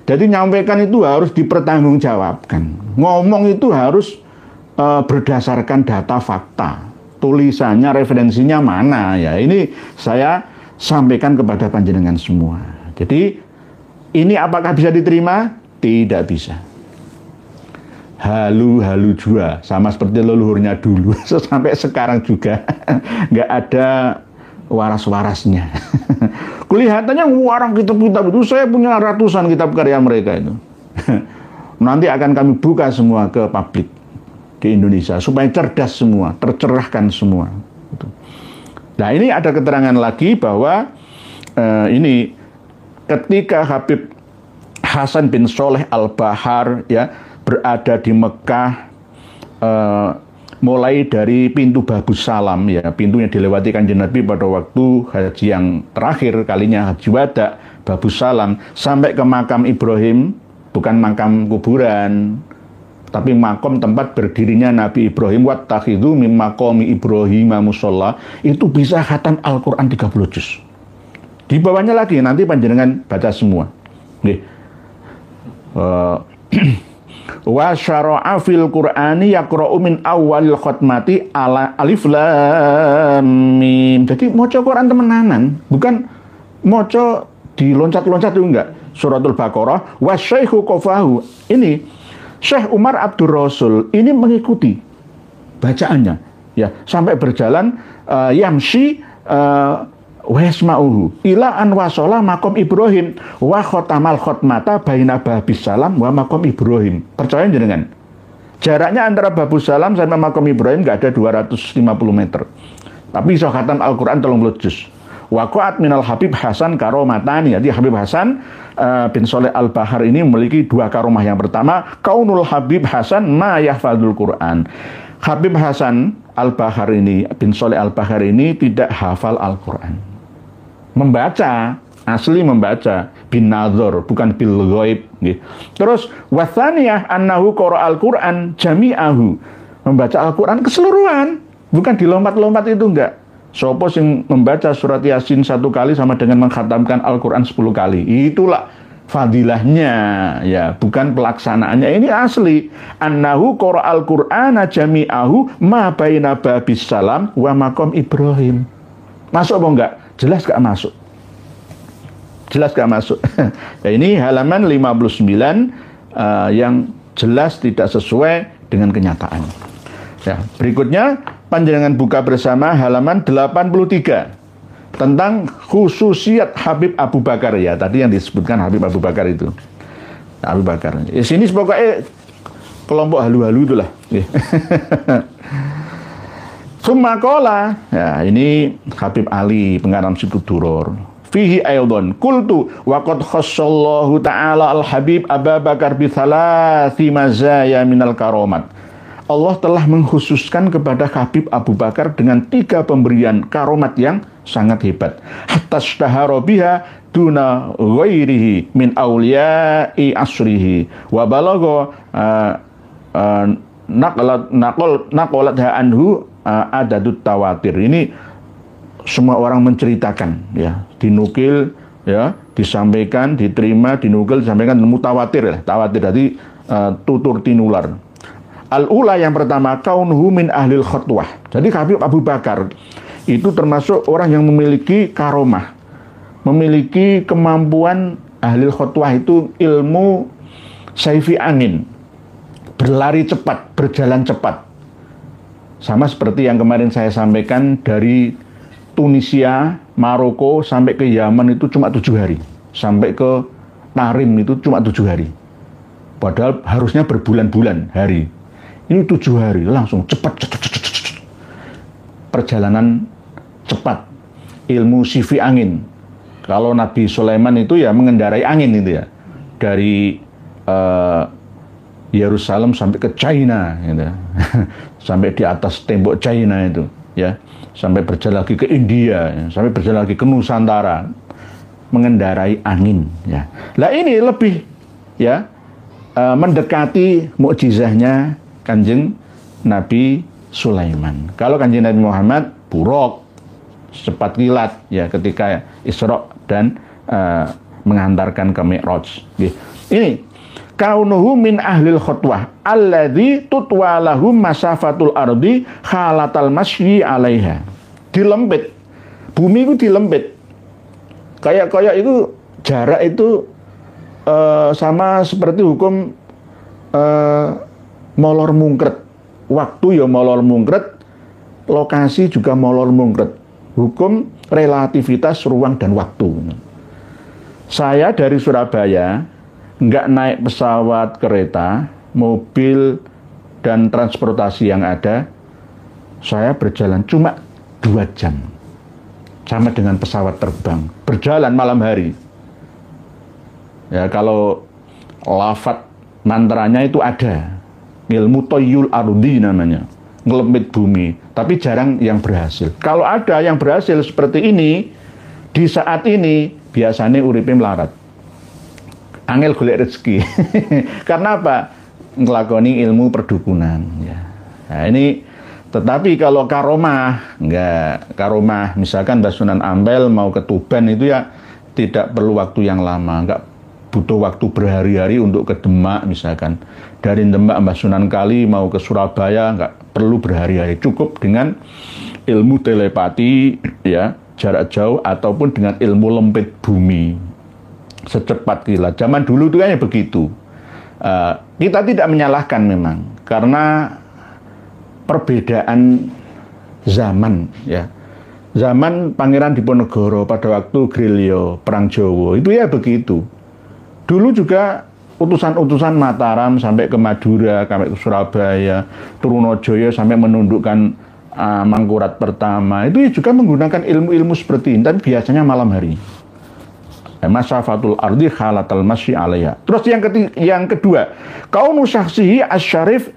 [SPEAKER 3] Jadi nyampaikan itu harus dipertanggungjawabkan. Ngomong itu harus berdasarkan data fakta. Tulisannya, referensinya mana ya. Ini saya sampaikan kepada panjenengan semua. Jadi ini apakah bisa diterima? Tidak bisa. Halu-halu jua, sama seperti leluhurnya dulu. Sampai sekarang juga nggak ada waras-warasnya. Kelihatannya warang kitab-kitab itu, saya punya ratusan kitab karya mereka itu. Nanti akan kami buka semua ke publik di Indonesia supaya cerdas semua, tercerahkan semua. Nah ini ada keterangan lagi bahwa ini ketika Habib Hasan bin Soleh Al-Bahar ya berada di Mekah, mulai dari pintu Babus Salam ya, pintunya dilewati Kanjeng Nabi pada waktu haji yang terakhir kalinya, haji wada, Babus Salam, sampai ke makam Ibrahim, bukan makam kuburan. tapi makom tempat berdirinya Nabi Ibrahim, wattakhidhu mim maqami Ibrahim musholla, itu bisa khatam Al-Quran 30 juz. Di bawahnya lagi nanti panjenengan baca semua. Nggih. Wa syara'a fil Qur'ani yaqra'u min awalil khatmati ala alif lam mim. Jadi maca Quran temenanan, bukan maca diloncat-loncat itu enggak. Suratul Baqarah wa syaikhu qafahu. Ini Syekh Umar Abdur Rasul ini mengikuti bacaannya, ya, sampai berjalan yamshi wa yasma'uhu ila an wasala maqam Ibrahim wa khatamal khatmata baina babis salam wa maqam Ibrahim. Percaya jenengan? Jaraknya antara babus salam sampai maqam Ibrahim enggak ada 250 meter. Tapi iso khatam Al-Qur'an 30 juz. Waqa'at minal Habib Hasan karomatani. Jadi Habib Hasan bin Soleh Al-Bahar ini memiliki 2 karomah. Yang pertama, kaunul Habib Hasan ma yahfadzul Quran. Habib Hasan Al-Bahar ini, bin Soleh Al-Bahar ini tidak hafal Al-Quran. Membaca, asli membaca, bin nazar, bukan bil ghaib. Terus, wathaniyah annahu qara Al-Quran jami'ahu. Membaca Al-Quran keseluruhan, bukan dilompat-lompat itu enggak. Sopo sing membaca surat Yasin 1 kali sama dengan mengkhatamkan Al-Quran 10 kali. Itulah fadilahnya, ya, bukan pelaksanaannya. Ini asli. Annahu qara Al-Qur'ana jami'ahu ma baina babis salam wa maqam Ibrahim. Masuk apa enggak? Jelas enggak masuk. Jelas enggak masuk. Nah, ini halaman 59 yang jelas tidak sesuai dengan kenyataan. Ya, berikutnya panjenengan buka bersama halaman 83 tentang khususiat Habib Abu Bakar, ya, tadi yang disebutkan Habib Abu Bakar itu. Abu Bakar. Di sini pokoknya kelompok halu-halu itulah. Summa qala, ya, ini Habib Ali pengarang Situ Duror. Fihi aydon qultu wa qad khassallahu ta'ala al-Habib Abu Bakar bi thalathi mazaya minal karomat. Allah telah mengkhususkan kepada Habib Abu Bakar dengan 3 pemberian karomat yang sangat hebat. Hatta ishtahara biha duna ghairihi min awliya'i asrihi wa balagha naqalatha anhu adadut tawatir. Ini semua orang menceritakan, ya, dinukil, ya, disampaikan, diterima, dinukil, disampaikan, mutawatir, ya. Tawatir jadi tutur tinular. Al-ula yang pertama, kaunuhu min ahlil khutwah. Jadi Habib Abu Bakar itu termasuk orang yang memiliki karomah, memiliki kemampuan ahlil khutwah itu ilmu saifi angin, berlari cepat, berjalan cepat. Sama seperti yang kemarin saya sampaikan, dari Tunisia, Maroko sampai ke Yaman itu cuma 7 hari. Sampai ke Tarim itu cuma 7 hari. Padahal harusnya berbulan-bulan hari. Ini 7 hari langsung cepat. Perjalanan cepat. Ilmu sifi angin. Kalau Nabi Sulaiman itu ya mengendarai angin itu ya. Dari Yerusalem sampai ke China gitu. Sampai di atas tembok China itu, ya. Sampai berjalan lagi ke India, ya. Sampai berjalan lagi ke Nusantara. Mengendarai angin, ya. Lah ini lebih, ya, mendekati mukjizahnya Kanjeng Nabi Sulaiman. Kalau Kanjeng Nabi Muhammad buruk, cepat kilat, ya, ketika Isra dan mengantarkan ke Mi'raj. Ini kaunuhu min ahlil khutwah alladzi tutwa lahum masafatul ardi khalatal masyi 'alaiha. Dilempit. Bumi itu dilempit. Kayak itu jarak itu sama seperti hukum molor mungkret. Waktu ya molor mungkret, lokasi juga molor mungkret. Hukum relativitas ruang dan waktu. Saya dari Surabaya nggak naik pesawat, kereta, mobil, dan transportasi yang ada. Saya berjalan cuma 2 jam. Sama dengan pesawat terbang. Berjalan malam hari. Ya, kalau lafadz mantranya itu ada. Ilmu toyul ardi namanya, ngelempit bumi, tapi jarang yang berhasil. Kalau ada yang berhasil seperti ini, di saat ini biasanya uripe melarat, angel golek rezeki. Karena apa? ngelakoni ilmu perdukunan ya. Nah, ini tetapi kalau karomah enggak, karomah misalkan Mbah Sunan Ampel mau ke Tuban itu ya tidak perlu waktu yang lama, enggak butuh waktu berhari-hari untuk ke Demak misalkan. Dari Demak Mbah Sunan Kali mau ke Surabaya enggak perlu berhari-hari, cukup dengan ilmu telepati ya, jarak jauh ataupun dengan ilmu lempit bumi. Secepat kilat. Zaman dulu itu kayaknya begitu. Kita tidak menyalahkan memang karena perbedaan zaman ya. Zaman Pangeran Diponegoro pada waktu gerilya Perang Jawa itu ya begitu. Dulu juga utusan-utusan Mataram sampai ke Madura, sampai ke Surabaya, Trunojoyo sampai menundukkan Mangkurat pertama itu juga menggunakan ilmu-ilmu seperti ini, tapi biasanya malam hari. Masafatul ardi khalatal masyi alaiha. Terus yang kedua, kaunu syakhsihi asyarif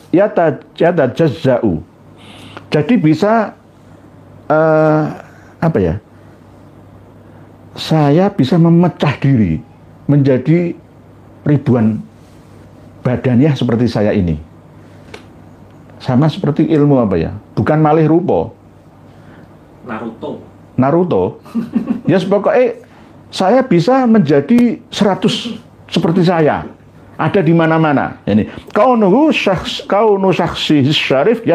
[SPEAKER 3] yatajazza'u. Jadi bisa apa ya? Saya bisa memecah diri menjadi ribuan badannya seperti saya ini. Sama seperti ilmu apa ya? Bukan malih rupa. Naruto. Ya pokoknya saya bisa menjadi 100 seperti saya. Ada di mana-mana. Ini kaunu syakhsi syarif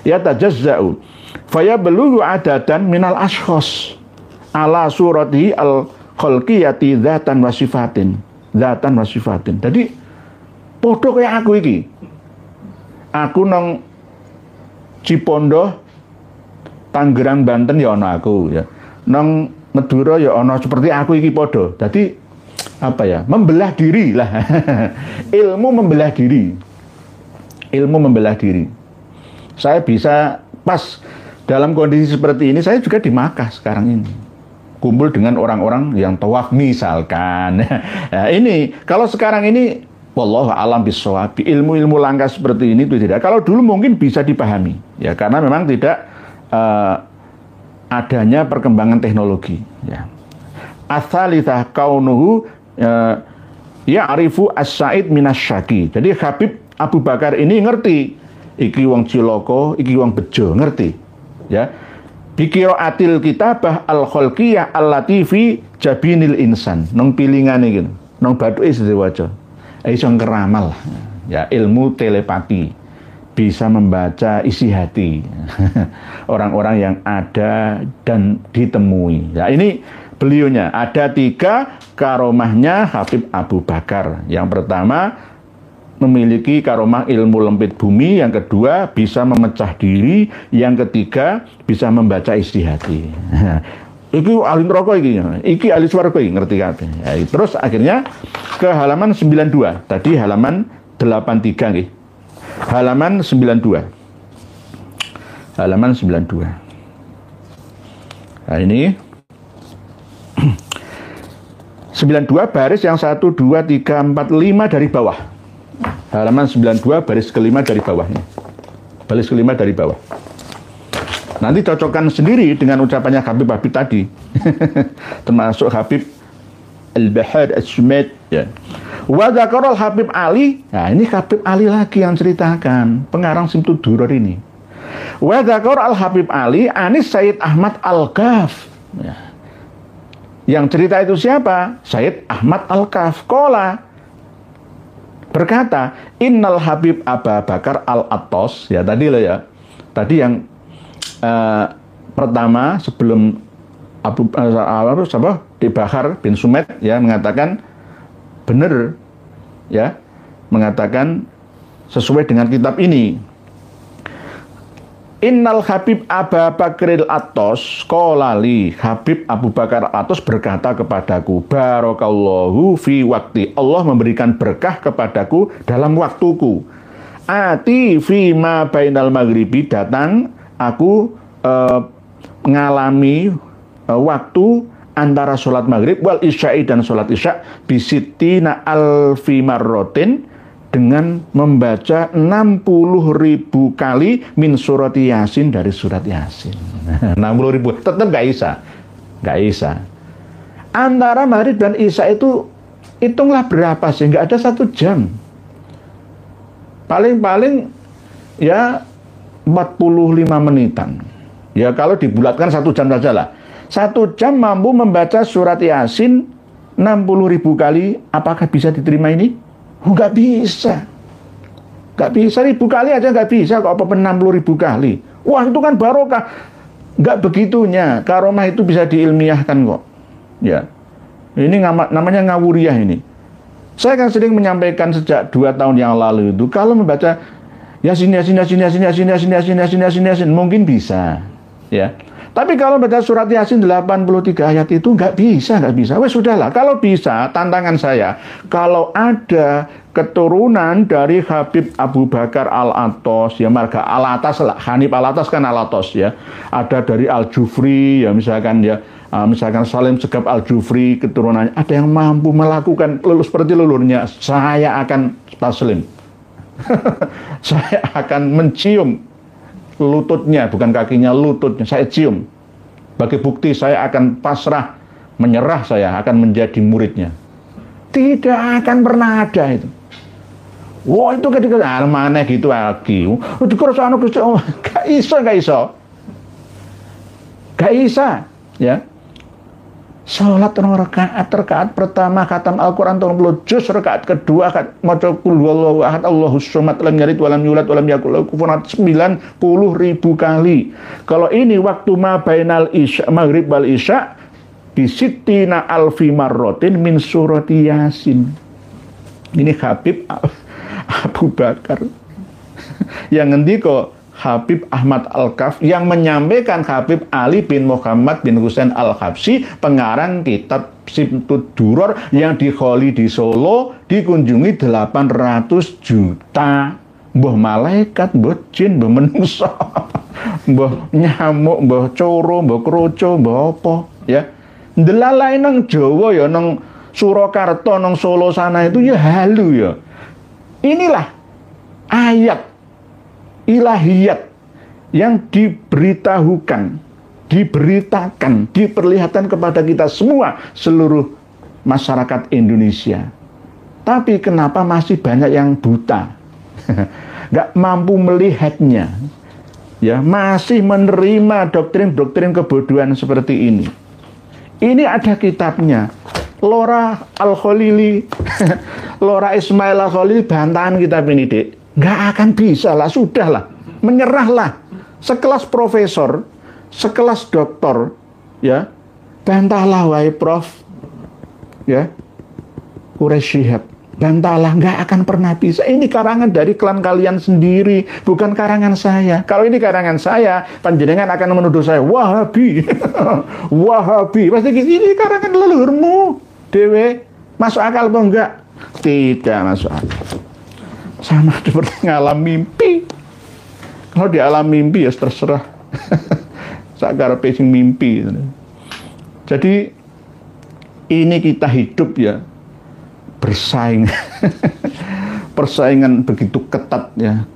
[SPEAKER 3] yatajazza'u. Faya belughu adadan minal ashkhos ala suratihi al-khalqiyati dzatan wa sifatin. Jadi podo kayak aku iki. Aku nang Cipondo Tanggerang Banten ya ana aku ya. Nang Madura ya ana seperti aku iki podo. Jadi apa ya? Membelah diri lah. Ilmu membelah diri. Saya bisa pas dalam kondisi seperti ini, saya juga di Makkah sekarang ini. Kumpul dengan orang-orang yang tawaf misalkan. Nah, ini kalau sekarang ini wallahu a'lam bissawab, ilmu-ilmu langka seperti ini itu tidak. Kalau dulu mungkin bisa dipahami ya, karena memang tidak adanya perkembangan teknologi ya. Atsalitsah kaunuhu ya'rifu as-sa'id minasyaki. Jadi Habib Abu Bakar ini ngerti iki wong ciloko, iki wong bejo, ngerti ya. Biqiraatil kitabah al-khalqiyah allati fi jabinil insan. Nang pilingane iki, nang bathuke sedewaca. Iso ngeramal ya, ilmu telepati, bisa membaca isi hati orang-orang yang ada dan ditemui. Ya, ini beliaunya ada 3 karomahnya Habib Abu Bakar. Yang pertama memiliki karomah ilmu lempit bumi, yang kedua bisa memecah diri, yang ketiga bisa membaca isi hati. Iki ahli neraka iki ahli swarga iki, ngerti kabeh. Ya, terus akhirnya ke halaman 92. Tadi halaman 83 nggih. Halaman 92. Halaman 92. Nah, ini 92 baris yang 1 2 3 4 5 dari bawah. Halaman 92 baris kelima dari bawahnya. Baris kelima dari bawah. Nanti cocokkan sendiri dengan ucapannya Habib tadi. Termasuk Habib Al-Bahar As-Sumait ya. Wa dzakaral Habib Ali. Nah, ini Habib Ali lagi yang ceritakan, pengarang Simtud Duror ini. Wa dzakar Al-Habib Ali anis Sayyid Ahmad Al-Kaf. Ya. Yang cerita itu siapa? Sayyid Ahmad Al-Kaf. Qala berkata, innal Habib Abu Bakar Al-Attas. Ya tadi lah ya. Tadi yang pertama sebelum Abu Bahar bin Sumait ya mengatakan benar ya, mengatakan sesuai dengan kitab ini. Innal Habib Abu Bakril Attas qolali, Habib Abu Bakar Attas berkata kepadaku, barakallahu fi wakti, Allah memberikan berkah kepadaku dalam waktuku. Ati fi ma bainal maghribi, datang aku mengalami waktu antara sholat maghrib wal isya'i dan sholat isya bisitina alfi marrotin, dengan membaca 60.000 kali min surat Yasin, dari surat Yasin. 60.000 tetap gak bisa. Antara maghrib dan isya itu Hitunglah berapa sih? Nggak ada 1 jam. Paling-paling ya 45 menitan. Ya kalau dibulatkan 1 jam saja lah. 1 jam mampu membaca surat Yasin 60.000 kali. Apakah bisa diterima ini? Oh, nggak bisa. Nggak bisa, 1000 kali aja nggak bisa. Kok apa 60.000 kali? Wah, itu kan barokah. Nggak begitunya. Karomah itu bisa diilmiahkan kok. Ya. Ini namanya ngawuriyah ini. Saya kan sering menyampaikan sejak 2 tahun yang lalu itu, kalau membaca Yasin mungkin bisa, ya. Tapi kalau baca surat Yasin 83 ayat itu nggak bisa. Wes sudahlah. Kalau bisa, tantangan saya, kalau ada keturunan dari Habib Abu Bakar Al-Atos, ya marga Al-Atas lah, Hanif Al-Atas kan Al-Atos ya. Ada dari Al-Jufri, ya misalkan ya. Misalkan Salim Segaf Al-Jufri keturunannya ada yang mampu melakukan seperti leluhurnya, saya akan taslim. Saya akan mencium lututnya, bukan kakinya, lututnya saya cium. Bagi bukti saya akan pasrah, menyerah, saya akan menjadi muridnya. Tidak akan pernah ada itu. Wah, itu ketika mana gitu lagi. Gak bisa, ya. Salat rakaat pertama khatam Al-Quran 30 juz, rakaat kedua maca qul huwallahu ahad Allahus somad lam yalid walam yulad walam yakul lahu kufuwan ahad 90.000 kali. Kalau ini waktu ma bainal isya maghrib wal isya bisittina alfi marrotin min surati Yasin. Ini Habib Abu Bakar yang ngendika Habib Ahmad Al-Kaf, yang menyampaikan Habib Ali bin Muhammad bin Husain Al-Habsyi, pengarang kitab Simtud Duror yang di Kholi di Solo dikunjungi 800 juta. Mbah malaikat, mbah jin, mbah menungso, mbah nyamuk, mbah coro, mbah kroco, mbah apa ya. Ndelalai nang Jawa ya, nang Surakarta, nang Solo sana itu ya halu ya. Inilah ayat ilahiyat yang diberitahukan, diberitakan, diperlihatkan kepada kita semua, seluruh masyarakat Indonesia. Tapi kenapa masih banyak yang buta? Nggak mampu melihatnya, ya, masih menerima doktrin-doktrin kebodohan seperti ini. Ini ada kitabnya, Lora Al-Khalili, Lora Ismail Al-Khalili, bantahan kitab ini, Dek. Nggak akan bisa lah, sudahlah, menyerahlah. Sekelas profesor, sekelas doktor, ya, bantahlah wahai Prof, ya, Quraish Shihab, bantahlah, nggak akan pernah bisa. Ini karangan dari klan kalian sendiri, bukan karangan saya. Kalau ini karangan saya, panjenengan akan menuduh saya Wahabi, Wahabi. Pasti ini karangan leluhurmu, dewe. Masuk akal apa enggak? Tidak masuk akal. Sama seperti ngalam mimpi. Kalau di alam mimpi ya terserah. Sakar pesing mimpi. Jadi ini kita hidup ya bersaing. Persaingan begitu ketat ya.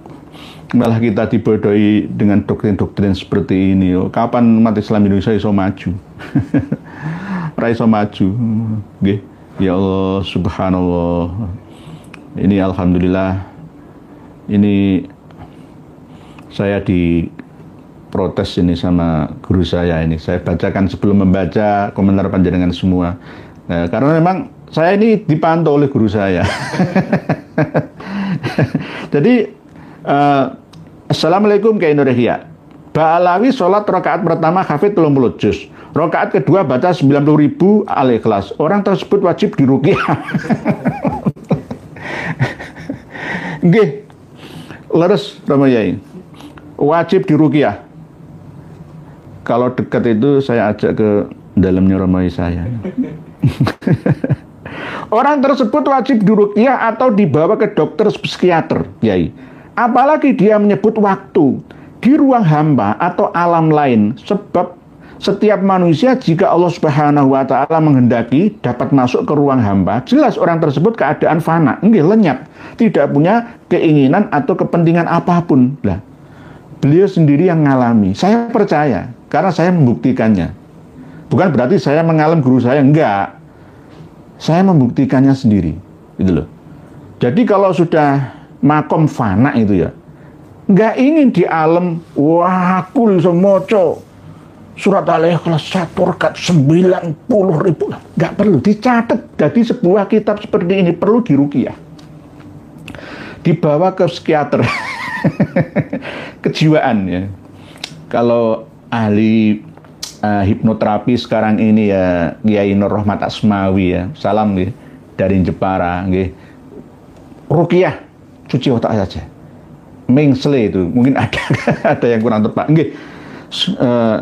[SPEAKER 3] Malah kita dibodohi dengan doktrin-doktrin seperti ini. Kapan umat Islam Indonesia iso maju? Ora iso maju. Nggih. Ya Allah, subhanallah. Ini alhamdulillah. Ini saya diprotes ini sama guru saya ini. Saya bacakan sebelum membaca komentar panjenengan semua. Nah, karena memang saya ini dipantau oleh guru saya. Jadi, Assalamualaikum ke Indonesia. Ba'alawi sholat rakaat pertama hafid 30 juz. Rakaat kedua baca 90.000 Al-Ikhlas. Orang tersebut wajib diruqyah. Nggih. Leres Ramayai, wajib diruqyah. Kalau dekat itu saya ajak ke dalamnya Ramayai saya. Orang tersebut wajib diruqyah atau dibawa ke dokter psikiater, Yai. Apalagi dia menyebut waktu di ruang hamba atau alam lain, sebab setiap manusia jika Allah Subhanahu wa taala menghendaki dapat masuk ke ruang hamba, jelas orang tersebut keadaan fana, nggih, lenyap, tidak punya keinginan atau kepentingan apapun. Lah, beliau sendiri yang ngalami. Saya percaya karena saya membuktikannya. Bukan berarti saya mengalami guru saya, enggak. Saya membuktikannya sendiri, gitu loh. Jadi kalau sudah makom fana itu ya, nggak ingin di alam, wah aku bisa moco surat Al-Ikhlas 1 rakaat 90.000, nggak perlu dicatat. Jadi sebuah kitab seperti ini perlu diruqyah, dibawa ke psikiater, kejiwaan ya. Kalau ahli hipnoterapi sekarang ini ya Kiai Nur Rahmat Asmawi ya, salam ya, dari Jepara, ruqyah cuci otak saja, mengsle itu mungkin ada yang kurang tepat.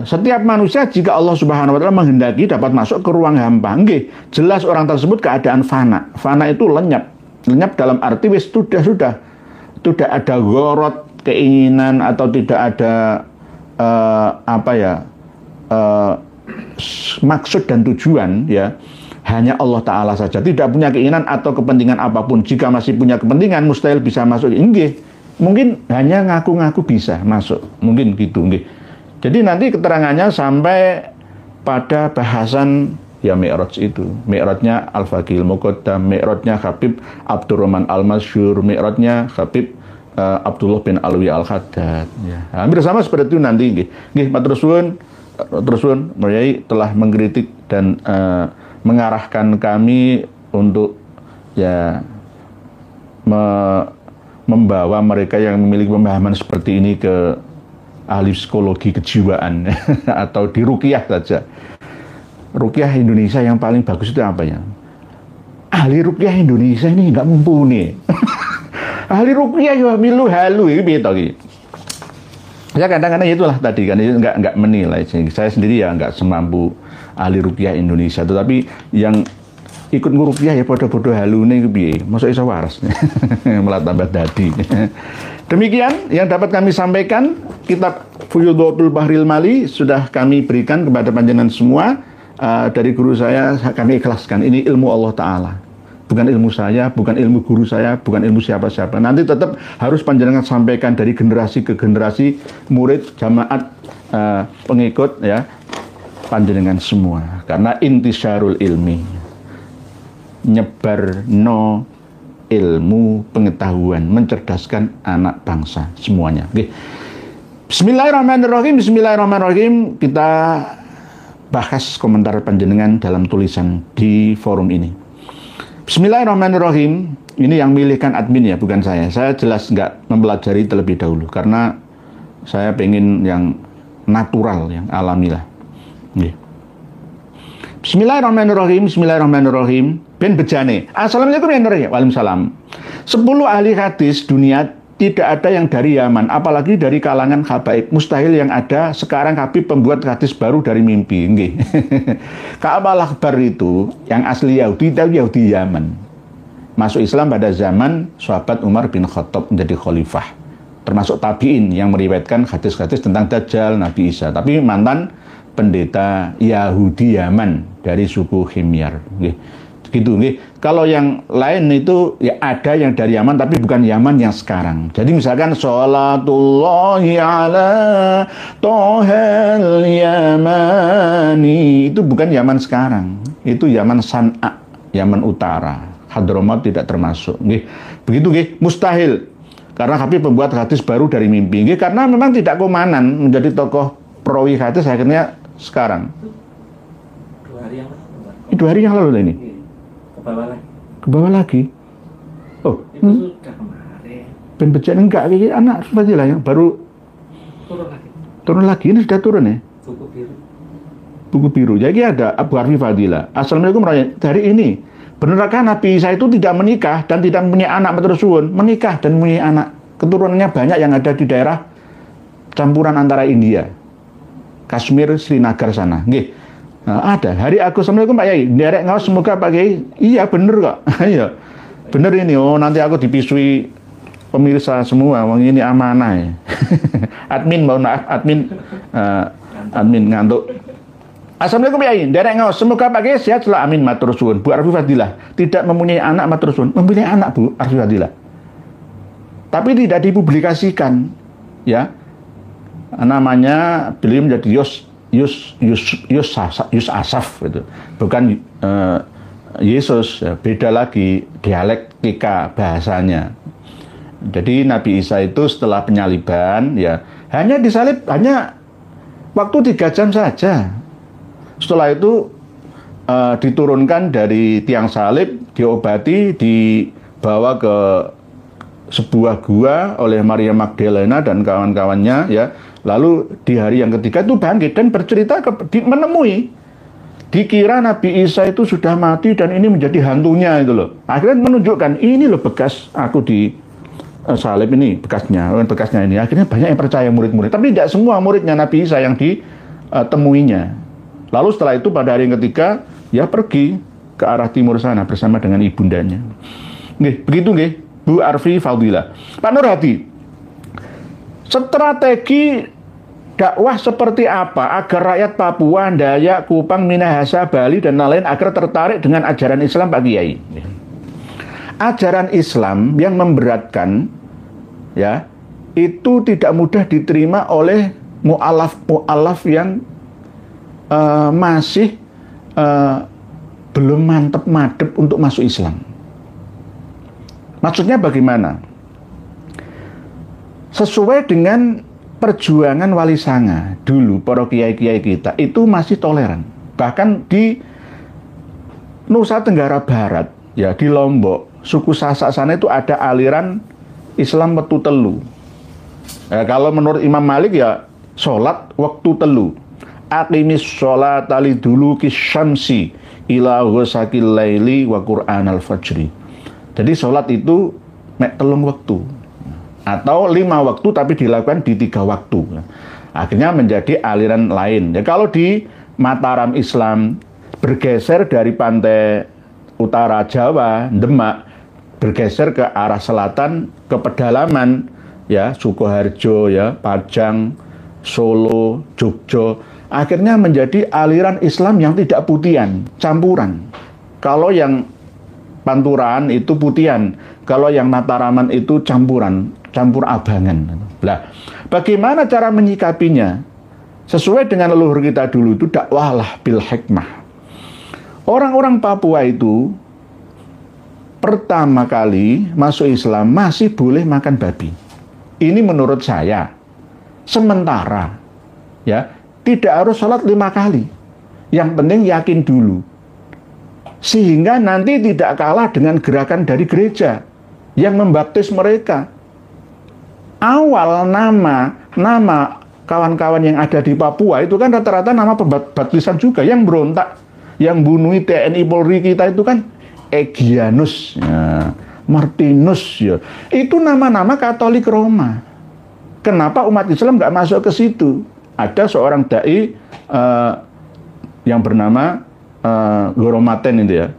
[SPEAKER 3] Setiap manusia jika Allah Subhanahu wa taala menghendaki dapat masuk ke ruang hampa. Jelas orang tersebut keadaan fana. Fana itu lenyap. Lenyap dalam arti wis sudah tidak ada gorot, keinginan atau tidak ada maksud dan tujuan ya. Hanya Allah Ta'ala saja, tidak punya keinginan atau kepentingan apapun. Jika masih punya kepentingan, mustahil bisa masuk. Mungkin hanya ngaku-ngaku bisa masuk, mungkin gitu. Jadi nanti keterangannya sampai pada bahasan ya Mi'raj itu. Mi'rajnya Al-Faqihil Muqaddam, Mi'rajnya Habib Abdurrahman Al-Masyhur, Mi'rajnya Habib Abdullah bin Alwi Al-Haddad. Ya. Hampir sama seperti itu nanti. Matur suwun, Mulyai telah mengkritik dan mengarahkan kami untuk ya membawa mereka yang memiliki pemahaman seperti ini ke ahli psikologi kejiwaan atau di ruqyah saja. Ruqyah Indonesia yang paling bagus itu apa ya? Ahli ruqyah Indonesia ini nggak mumpuni. Ahli ruqyah ya milu halu itu gitu. Ya kadang-kadang itulah tadi kan itu nggak menilai. Saya sendiri ya nggak semampu ahli ruqyah Indonesia, tetapi yang ikut nguruqyah ya podo-podo halune ku piye? Mosok iso waras. Malah tambah dadi. Demikian yang dapat kami sampaikan. Kitab Fuyudhatul Bahril Mali sudah kami berikan kepada panjenengan semua. Dari guru saya kami ikhlaskan. Ini ilmu Allah Ta'ala, bukan ilmu saya, bukan ilmu guru saya, bukan ilmu siapa-siapa. Nanti tetap harus panjenengan sampaikan dari generasi ke generasi, murid, jamaat, pengikut ya, panjenengan semua. Karena intisyarul ilmi, nyebar no ilmu pengetahuan, mencerdaskan anak bangsa semuanya. Oke. Bismillahirrahmanirrahim. Bismillahirrahmanirrahim. Kita bahas komentar panjenengan dalam tulisan di forum ini. Bismillahirrahmanirrahim. Ini yang milihkan admin ya, bukan saya. Saya jelas nggak mempelajari terlebih dahulu karena saya pengen yang natural, yang alamilah. Bismillahirrahmanirrahim. Bismillahirrahmanirrahim. Ben bejane. Assalamualaikum warahmatullahi wabarakatuh. Waalaikumsalam. 10 ahli hadis dunia tidak ada yang dari Yaman, apalagi dari kalangan habaib. Mustahil yang ada sekarang Habib pembuat hadis baru dari mimpi. Ka'ab al-Akhbar itu yang asli Yahudi, itu Yahudi Yaman. Masuk Islam pada zaman sahabat Umar bin Khattab menjadi khalifah. Termasuk tabi'in yang meriwayatkan hadis-hadis tentang Dajjal, Nabi Isa. Tapi mantan pendeta Yahudi Yaman dari suku Himyar. Gitu. Kalau yang lain itu ya ada yang dari Yaman tapi bukan Yaman yang sekarang. Jadi misalkan sholatullahi ala tohel Yamani, itu bukan Yaman sekarang, itu Yaman San'a, Yaman Utara. Hadramaut tidak termasuk. Begitu, mustahil. Karena Habib membuat hadis baru dari mimpi. Karena memang tidak komanan menjadi tokoh perawi hadis akhirnya sekarang.
[SPEAKER 6] 2 hari yang lalu.
[SPEAKER 3] 2 hari yang lalu ini. Ke bawah lagi. Oh,
[SPEAKER 6] itu sudah kemarin.
[SPEAKER 3] Ben Bejan enggak, ini anak Fadilah yang baru turun lagi. Ini sudah turun ya. Buku biru. Jadi ada Abu Harfi Fadilah. Assalamualaikum warahmatullahi wabarakatuh. Hari ini benarkah Nabi Isa itu tidak menikah dan tidak mempunyai anak? Matur suwun. Menikah dan mempunyai anak. Keturunannya banyak yang ada di daerah campuran antara India, Kashmir, Srinagar sana. Nah, ada. Hari aku, Assalamualaikum Pak Yai. Derek ngawas semoga Pak Yai. Iya bener kok. Iya. Bener ini. Oh nanti aku dipisui pemirsa semua. Wong ini amanah ya. Admin mohon maaf. Admin ngantuk. Assalamualaikum Pak Yai. Derek ngawas semoga Pak Yai sehat selalu. Amin. Matur suwun. Bu Arfi Fadilah tidak mempunyai anak. Matur suwun. Mempunyai anak Bu Arfi Fadilah, tapi tidak dipublikasikan. Ya. Namanya beliau menjadi Yus Asaf itu, bukan Yesus, ya, beda lagi dialektika bahasanya. Jadi Nabi Isa itu setelah penyaliban ya hanya disalib hanya waktu 3 jam saja. Setelah itu diturunkan dari tiang salib, diobati, dibawa ke sebuah gua oleh Maria Magdalena dan kawan-kawannya ya. Lalu di hari yang ketiga itu bangkit dan bercerita menemui. Dikira Nabi Isa itu sudah mati dan ini menjadi hantunya itu loh. Akhirnya menunjukkan ini loh bekas aku di salib ini, bekasnya ini. Akhirnya banyak yang percaya murid-murid. Tapi tidak semua muridnya Nabi Isa yang ditemuinya. Lalu setelah itu pada hari yang ketiga ya pergi ke arah timur sana bersama dengan ibundanya. Nggih, begitu nggih, Bu Arfi Fadilah. Pak Nur Hadi, strategi dakwah seperti apa agar rakyat Papua, Dayak, Kupang, Minahasa, Bali dan lain-lain agar tertarik dengan ajaran Islam Pak Kiai? Ajaran Islam yang memberatkan ya itu tidak mudah diterima oleh mu'alaf yang masih belum mantep untuk masuk Islam. Maksudnya bagaimana? Sesuai dengan perjuangan Wali Sanga dulu, para kiai-kiai kita itu masih toleran. Bahkan di Nusa Tenggara Barat, ya di Lombok, suku Sasak sana itu ada aliran Islam waktu telu. Kalau menurut Imam Malik ya sholat waktu telu. Aqimis sholat tali dulu kisyamsi ila ghasakil laili wa Qur'an al-fajri. Jadi sholat itu mek telung waktu. Atau 5 waktu tapi dilakukan di 3 waktu. Akhirnya menjadi aliran lain. Ya, kalau di Mataram Islam bergeser dari pantai utara Jawa, Demak, bergeser ke arah selatan, ke pedalaman, ya Sukoharjo, ya Pajang, Solo, Jogja. Akhirnya menjadi aliran Islam yang tidak putihan, campuran. Kalau yang Panturan itu putihan, kalau yang Mataraman itu campuran, campur abangan. Nah, bagaimana cara menyikapinya? Sesuai dengan leluhur kita dulu itu dakwahlah bil hikmah. Orang-orang Papua itu pertama kali masuk Islam masih boleh makan babi. Ini menurut saya. Sementara ya, tidak harus sholat 5 kali. Yang penting yakin dulu. Sehingga nanti tidak kalah dengan gerakan dari gereja yang membaptis mereka. Awal nama kawan-kawan yang ada di Papua itu kan rata-rata nama pembaptisan juga. Yang berontak, yang bunuh TNI Polri kita itu kan Egyanus, ya, Martinus, ya. Itu nama-nama Katolik Roma. Kenapa umat Islam nggak masuk ke situ? Ada seorang dai yang bernama Goromaten itu ya,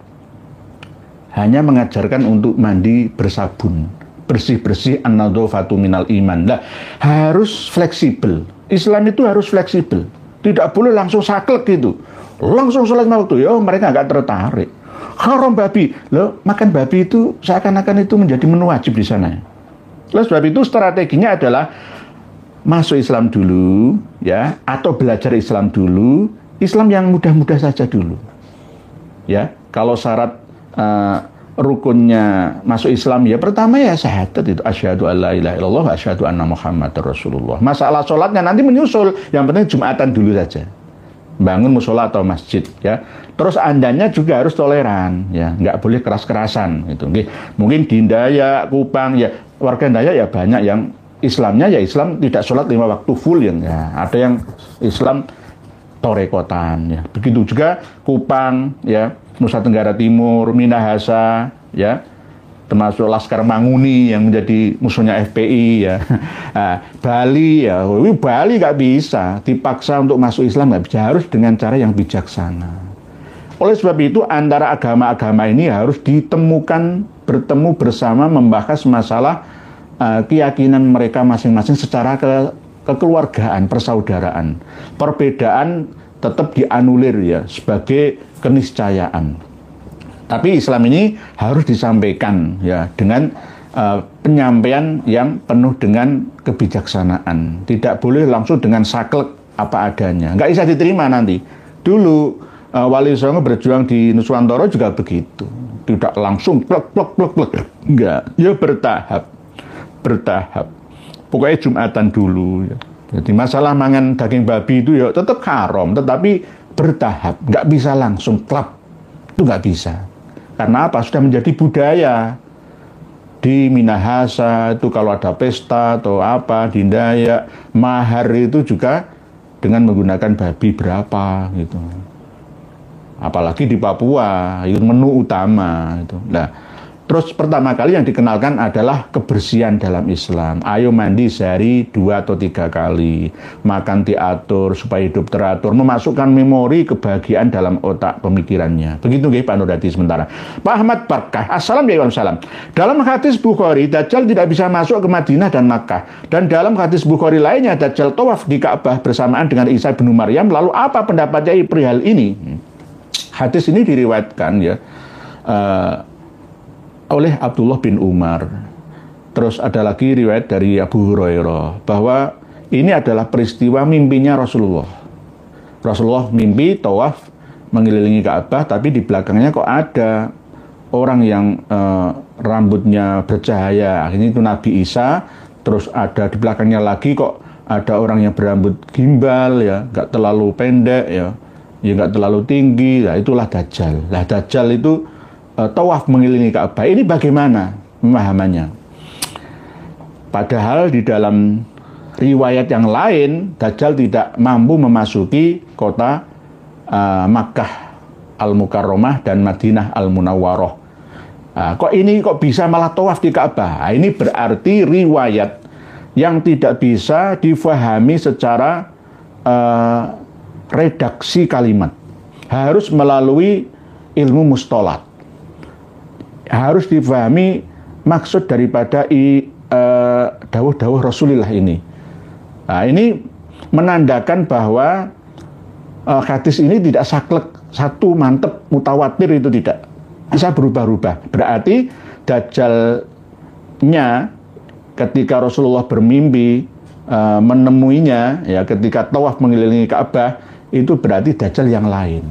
[SPEAKER 3] hanya mengajarkan untuk mandi bersabun, bersih-bersih an-nadhafatu minal iman. Nah, harus fleksibel. Islam itu harus fleksibel. Tidak boleh langsung saklek gitu. Langsung sholat waktu, ya mereka nggak tertarik. Haram babi. Loh, makan babi itu seakan-akan itu menjadi menu wajib di sana. Lalu sebab itu strateginya adalah masuk Islam dulu, ya, atau belajar Islam dulu. Islam yang mudah-mudah saja dulu. Ya, kalau syarat rukunnya masuk Islam ya pertama ya syahadat itu asyhadu alla ilaha illallah wa asyhadu anna muhammadar rasulullah. Masalah sholatnya nanti menyusul, yang penting Jumatan dulu saja. Bangun musola atau masjid ya. Terus andanya juga harus toleran ya, nggak boleh keras-kerasan gitu. Mungkin di Dayak, Kupang ya, warga Dayak ya banyak yang Islamnya ya Islam tidak sholat 5 waktu full ya. Ada yang Islam torekotan ya. Begitu juga Kupang ya, Nusa Tenggara Timur, Minahasa ya, termasuk Laskar Manguni yang menjadi musuhnya FPI ya. Nah, Bali ya, Bali nggak bisa dipaksa untuk masuk Islam, nggak bisa, harus dengan cara yang bijaksana. Oleh sebab itu antara agama-agama ini harus ditemukan, bertemu bersama, membahas masalah keyakinan mereka masing-masing secara kekeluargaan, persaudaraan. Perbedaan tetap dianulir ya sebagai keniscayaan. Tapi Islam ini harus disampaikan ya dengan penyampaian yang penuh dengan kebijaksanaan. Tidak boleh langsung dengan saklek apa adanya. Nggak bisa diterima nanti. Dulu Wali Songo berjuang di Nuswantara juga begitu. Tidak langsung plek. Enggak, ya bertahap. Pokoknya Jumatan dulu ya. Jadi masalah mangan daging babi itu ya tetap haram, tetapi bertahap, nggak bisa langsung klap. Itu nggak bisa. Karena apa? Sudah menjadi budaya. Di Minahasa itu kalau ada pesta atau apa, di Dayak, mahar itu juga dengan menggunakan babi berapa gitu. Apalagi di Papua, itu menu utama itu. Nah, terus pertama kali yang dikenalkan adalah kebersihan dalam Islam. Ayo mandi sehari 2 atau 3 kali. Makan diatur supaya hidup teratur. Memasukkan memori kebahagiaan dalam otak pemikirannya. Begitu nggih Pak Nurdadi sementara. Pak Ahmad Barkah. Assalamualaikum. Dalam hadis Bukhari, Dajjal tidak bisa masuk ke Madinah dan Makkah. Dan dalam hadis Bukhari lainnya, Dajjal tawaf di Ka'bah bersamaan dengan Isa bin Maryam. Lalu apa pendapatnya perihal ini? Hadis ini diriwayatkan ya. Oleh Abdullah bin Umar. Terus ada lagi riwayat dari Abu Hurairah bahwa ini adalah peristiwa mimpinya Rasulullah. Rasulullah mimpi tawaf mengelilingi Ka'bah, tapi di belakangnya kok ada orang yang rambutnya bercahaya. Ini itu Nabi Isa. Terus ada di belakangnya lagi kok ada orang yang berambut gimbal ya, nggak terlalu pendek ya nggak terlalu tinggi. Nah, itulah Dajjal. Nah, Dajjal itu tawaf mengelilingi Ka'bah. Ini bagaimana pemahamannya? Padahal di dalam riwayat yang lain, Dajjal tidak mampu memasuki kota Makkah Al-Mukarramah dan Madinah Al-Munawwarah. Kok bisa malah tawaf di Ka'bah? Ini berarti riwayat yang tidak bisa difahami secara redaksi kalimat. Harus melalui ilmu mustolat. Harus difahami maksud daripada dawuh-dawuh Rasulullah ini. Nah, ini menandakan bahwa hadis ini tidak saklek, satu mantep, mutawatir, itu tidak. Bisa berubah-ubah. Berarti Dajjalnya ketika Rasulullah bermimpi menemuinya, ya ketika tawaf mengelilingi Ka'bah, itu berarti Dajjal yang lain.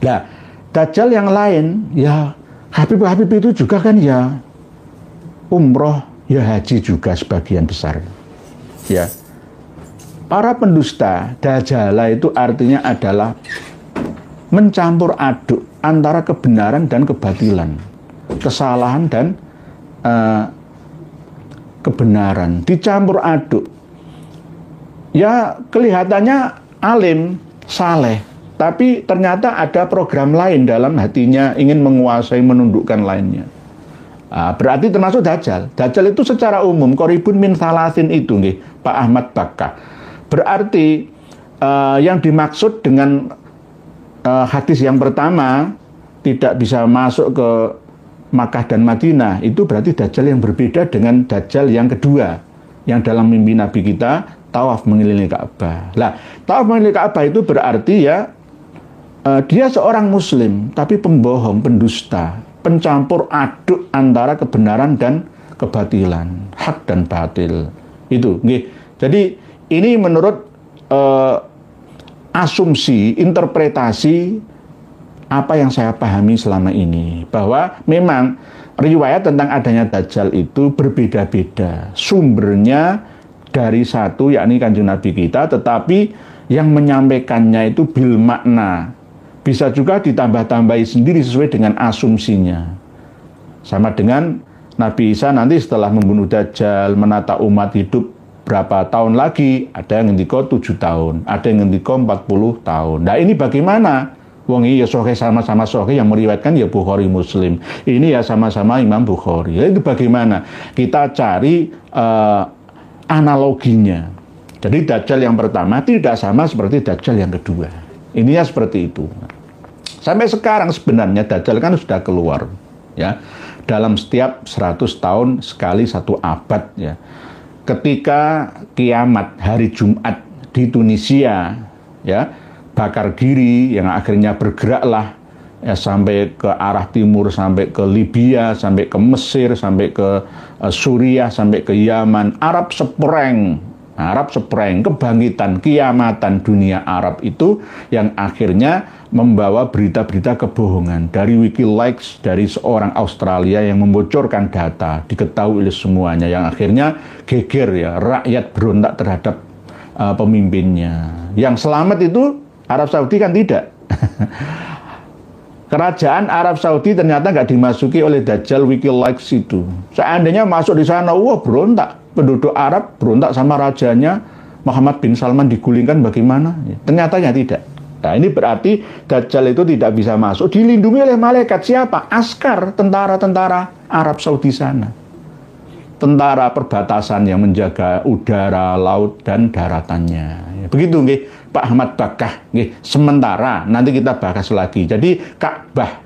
[SPEAKER 3] Nah, Dajjal yang lain, ya Habib itu juga kan ya umroh, ya haji juga sebagian besar. Ya, para pendusta, Dajjala itu artinya adalah mencampur aduk antara kebenaran dan kebatilan, kesalahan dan kebenaran, dicampur aduk. Ya kelihatannya alim, saleh, tapi ternyata ada program lain dalam hatinya, ingin menguasai, menundukkan lainnya. Berarti termasuk Dajjal. Dajjal itu secara umum qoribun min salasin itu nih, Pak Ahmad Bakah. Berarti yang dimaksud dengan hadis yang pertama tidak bisa masuk ke Makkah dan Madinah, itu berarti Dajjal yang berbeda dengan Dajjal yang kedua, yang dalam mimpi Nabi kita tawaf mengelilingi Ka'bah. Lah, tawaf mengelilingi Ka'bah itu berarti ya dia seorang muslim tapi pembohong, pendusta, pencampur aduk antara kebenaran dan kebatilan, hak dan batil. Itu nggih. Jadi ini menurut asumsi, interpretasi apa yang saya pahami selama ini, bahwa memang riwayat tentang adanya Dajjal itu berbeda-beda. Sumbernya dari satu, yakni Kanjeng Nabi kita, tetapi yang menyampaikannya itu bil makna. Bisa juga ditambah-tambahi sendiri sesuai dengan asumsinya. Sama dengan Nabi Isa nanti setelah membunuh Dajjal, menata umat hidup berapa tahun lagi, ada yang ngendika 7 tahun, ada yang ngendika 40 tahun. Nah ini bagaimana? Wong iya sahih, sama-sama sahih, yang meriwayatkan ya Bukhari Muslim. Ini ya sama-sama Imam Bukhari. Ya, itu bagaimana? Kita cari analoginya. Jadi Dajjal yang pertama tidak sama seperti Dajjal yang kedua. Ininya seperti itu. Sampai sekarang sebenarnya Dajjal kan sudah keluar, ya, dalam setiap 100 tahun sekali 1 abad, ya. Ketika kiamat hari Jumat di Tunisia, ya, bakar giri yang akhirnya bergeraklah ya, sampai ke arah timur, sampai ke Libya, sampai ke Mesir, sampai ke Suriah, sampai ke Yaman, Arab sepereng. Arab Spring, kebangkitan, kiamatan dunia Arab itu yang akhirnya membawa berita-berita kebohongan dari Wikileaks, dari seorang Australia yang membocorkan data, diketahui oleh semuanya, yang akhirnya geger ya, rakyat berontak terhadap pemimpinnya. Yang selamat itu Arab Saudi kan tidak. Kerajaan Arab Saudi ternyata nggak dimasuki oleh Dajjal Wikileaks itu. Seandainya masuk di sana, wah berontak. Penduduk Arab berontak sama rajanya, Muhammad bin Salman digulingkan bagaimana? Ternyata tidak. Nah ini berarti Dajjal itu tidak bisa masuk. Dilindungi oleh malaikat siapa? Askar, tentara-tentara Arab Saudi sana. Tentara perbatasan yang menjaga udara, laut, dan daratannya. Begitu nggih, Pak Ahmad Bakah. Nggih, sementara nanti kita bahas lagi. Jadi Ka'bah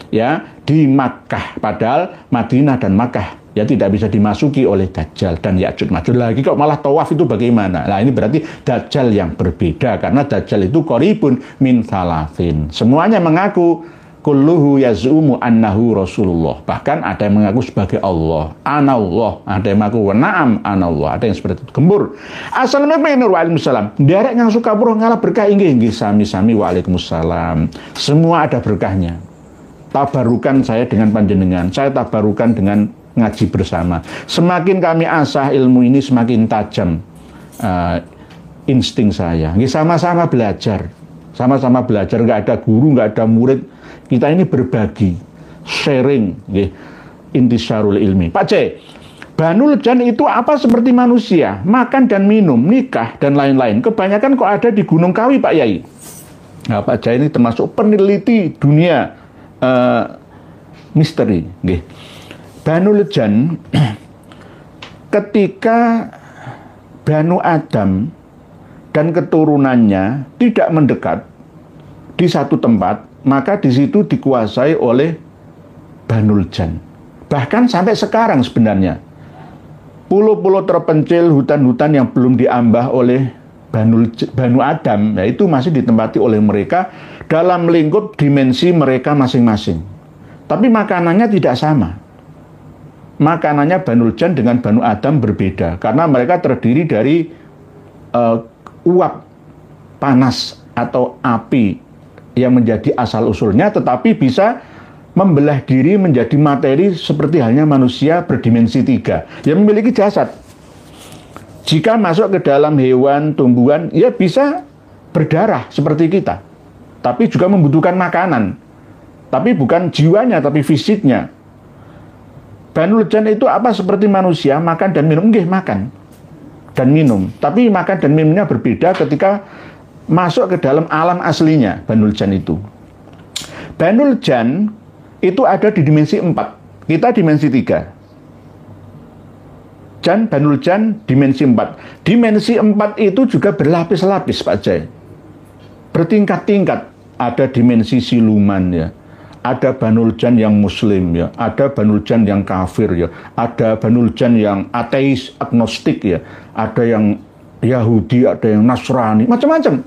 [SPEAKER 3] ya di Makkah, padahal Madinah dan Makkah ya tidak bisa dimasuki oleh Dajjal dan Ya'juj Ma'juj. Lagi kok malah tawaf itu bagaimana? Nah ini berarti Dajjal yang berbeda, karena Dajjal itu qaribun min thalathin. Semuanya mengaku kulluhu yaz'umu annahu Rasulullah. Bahkan ada yang mengaku sebagai Allah, anallah, ada yang mengaku na'am anallah, ada yang seperti itu. Gembur. Assalamualaikum waalaikumsalam. Derek yang suka buruh ngalah berkah inggih sami-sami waalaikumsalam. Semua ada berkahnya. Tabarukan saya dengan panjenengan, saya tabarukan dengan ngaji bersama. Semakin kami asah ilmu ini, semakin tajam insting saya. Sama-sama belajar, sama-sama belajar. Nggak ada guru, nggak ada murid. Kita ini berbagi, sharing, intisarul ilmi. Pak C, Banu Lejan itu apa seperti manusia? Makan dan minum, nikah dan lain-lain. Kebanyakan kok ada di Gunung Kawi, Pak Yai. Nah, Pak C ini termasuk peneliti dunia misteri. Banu Lejan, ketika Banu Adam dan keturunannya tidak mendekat di satu tempat, maka di situ dikuasai oleh Banu Lejan. Bahkan sampai sekarang sebenarnya, pulau-pulau terpencil, hutan-hutan yang belum diambah oleh Banu Adam, ya itu masih ditempati oleh mereka dalam lingkup dimensi mereka masing-masing. Tapi makanannya tidak sama. Makanannya Banu Lejan dengan Banu Adam berbeda, karena mereka terdiri dari uap panas atau api yang menjadi asal-usulnya, tetapi bisa membelah diri menjadi materi seperti halnya manusia berdimensi 3 yang memiliki jasad. Jika masuk ke dalam hewan, tumbuhan, ya bisa berdarah seperti kita, tapi juga membutuhkan makanan, tapi bukan jiwanya, tapi fisiknya. Banu Lejan itu apa seperti manusia, makan dan minum, nggih makan dan minum, tapi makan dan minumnya berbeda ketika masuk ke dalam alam aslinya. Banu Lejan itu, Banu Lejan itu ada di dimensi 4, kita dimensi 3. Dan Banu Lejan dimensi 4. Dimensi 4 itu juga berlapis-lapis, Pak Jai. Bertingkat-tingkat. Ada dimensi siluman ya. Ada Banu Lejan yang muslim ya. Ada Banu Lejan yang kafir ya. Ada Banu Lejan yang ateis, agnostik ya. Ada yang Yahudi, ada yang Nasrani, macam-macam.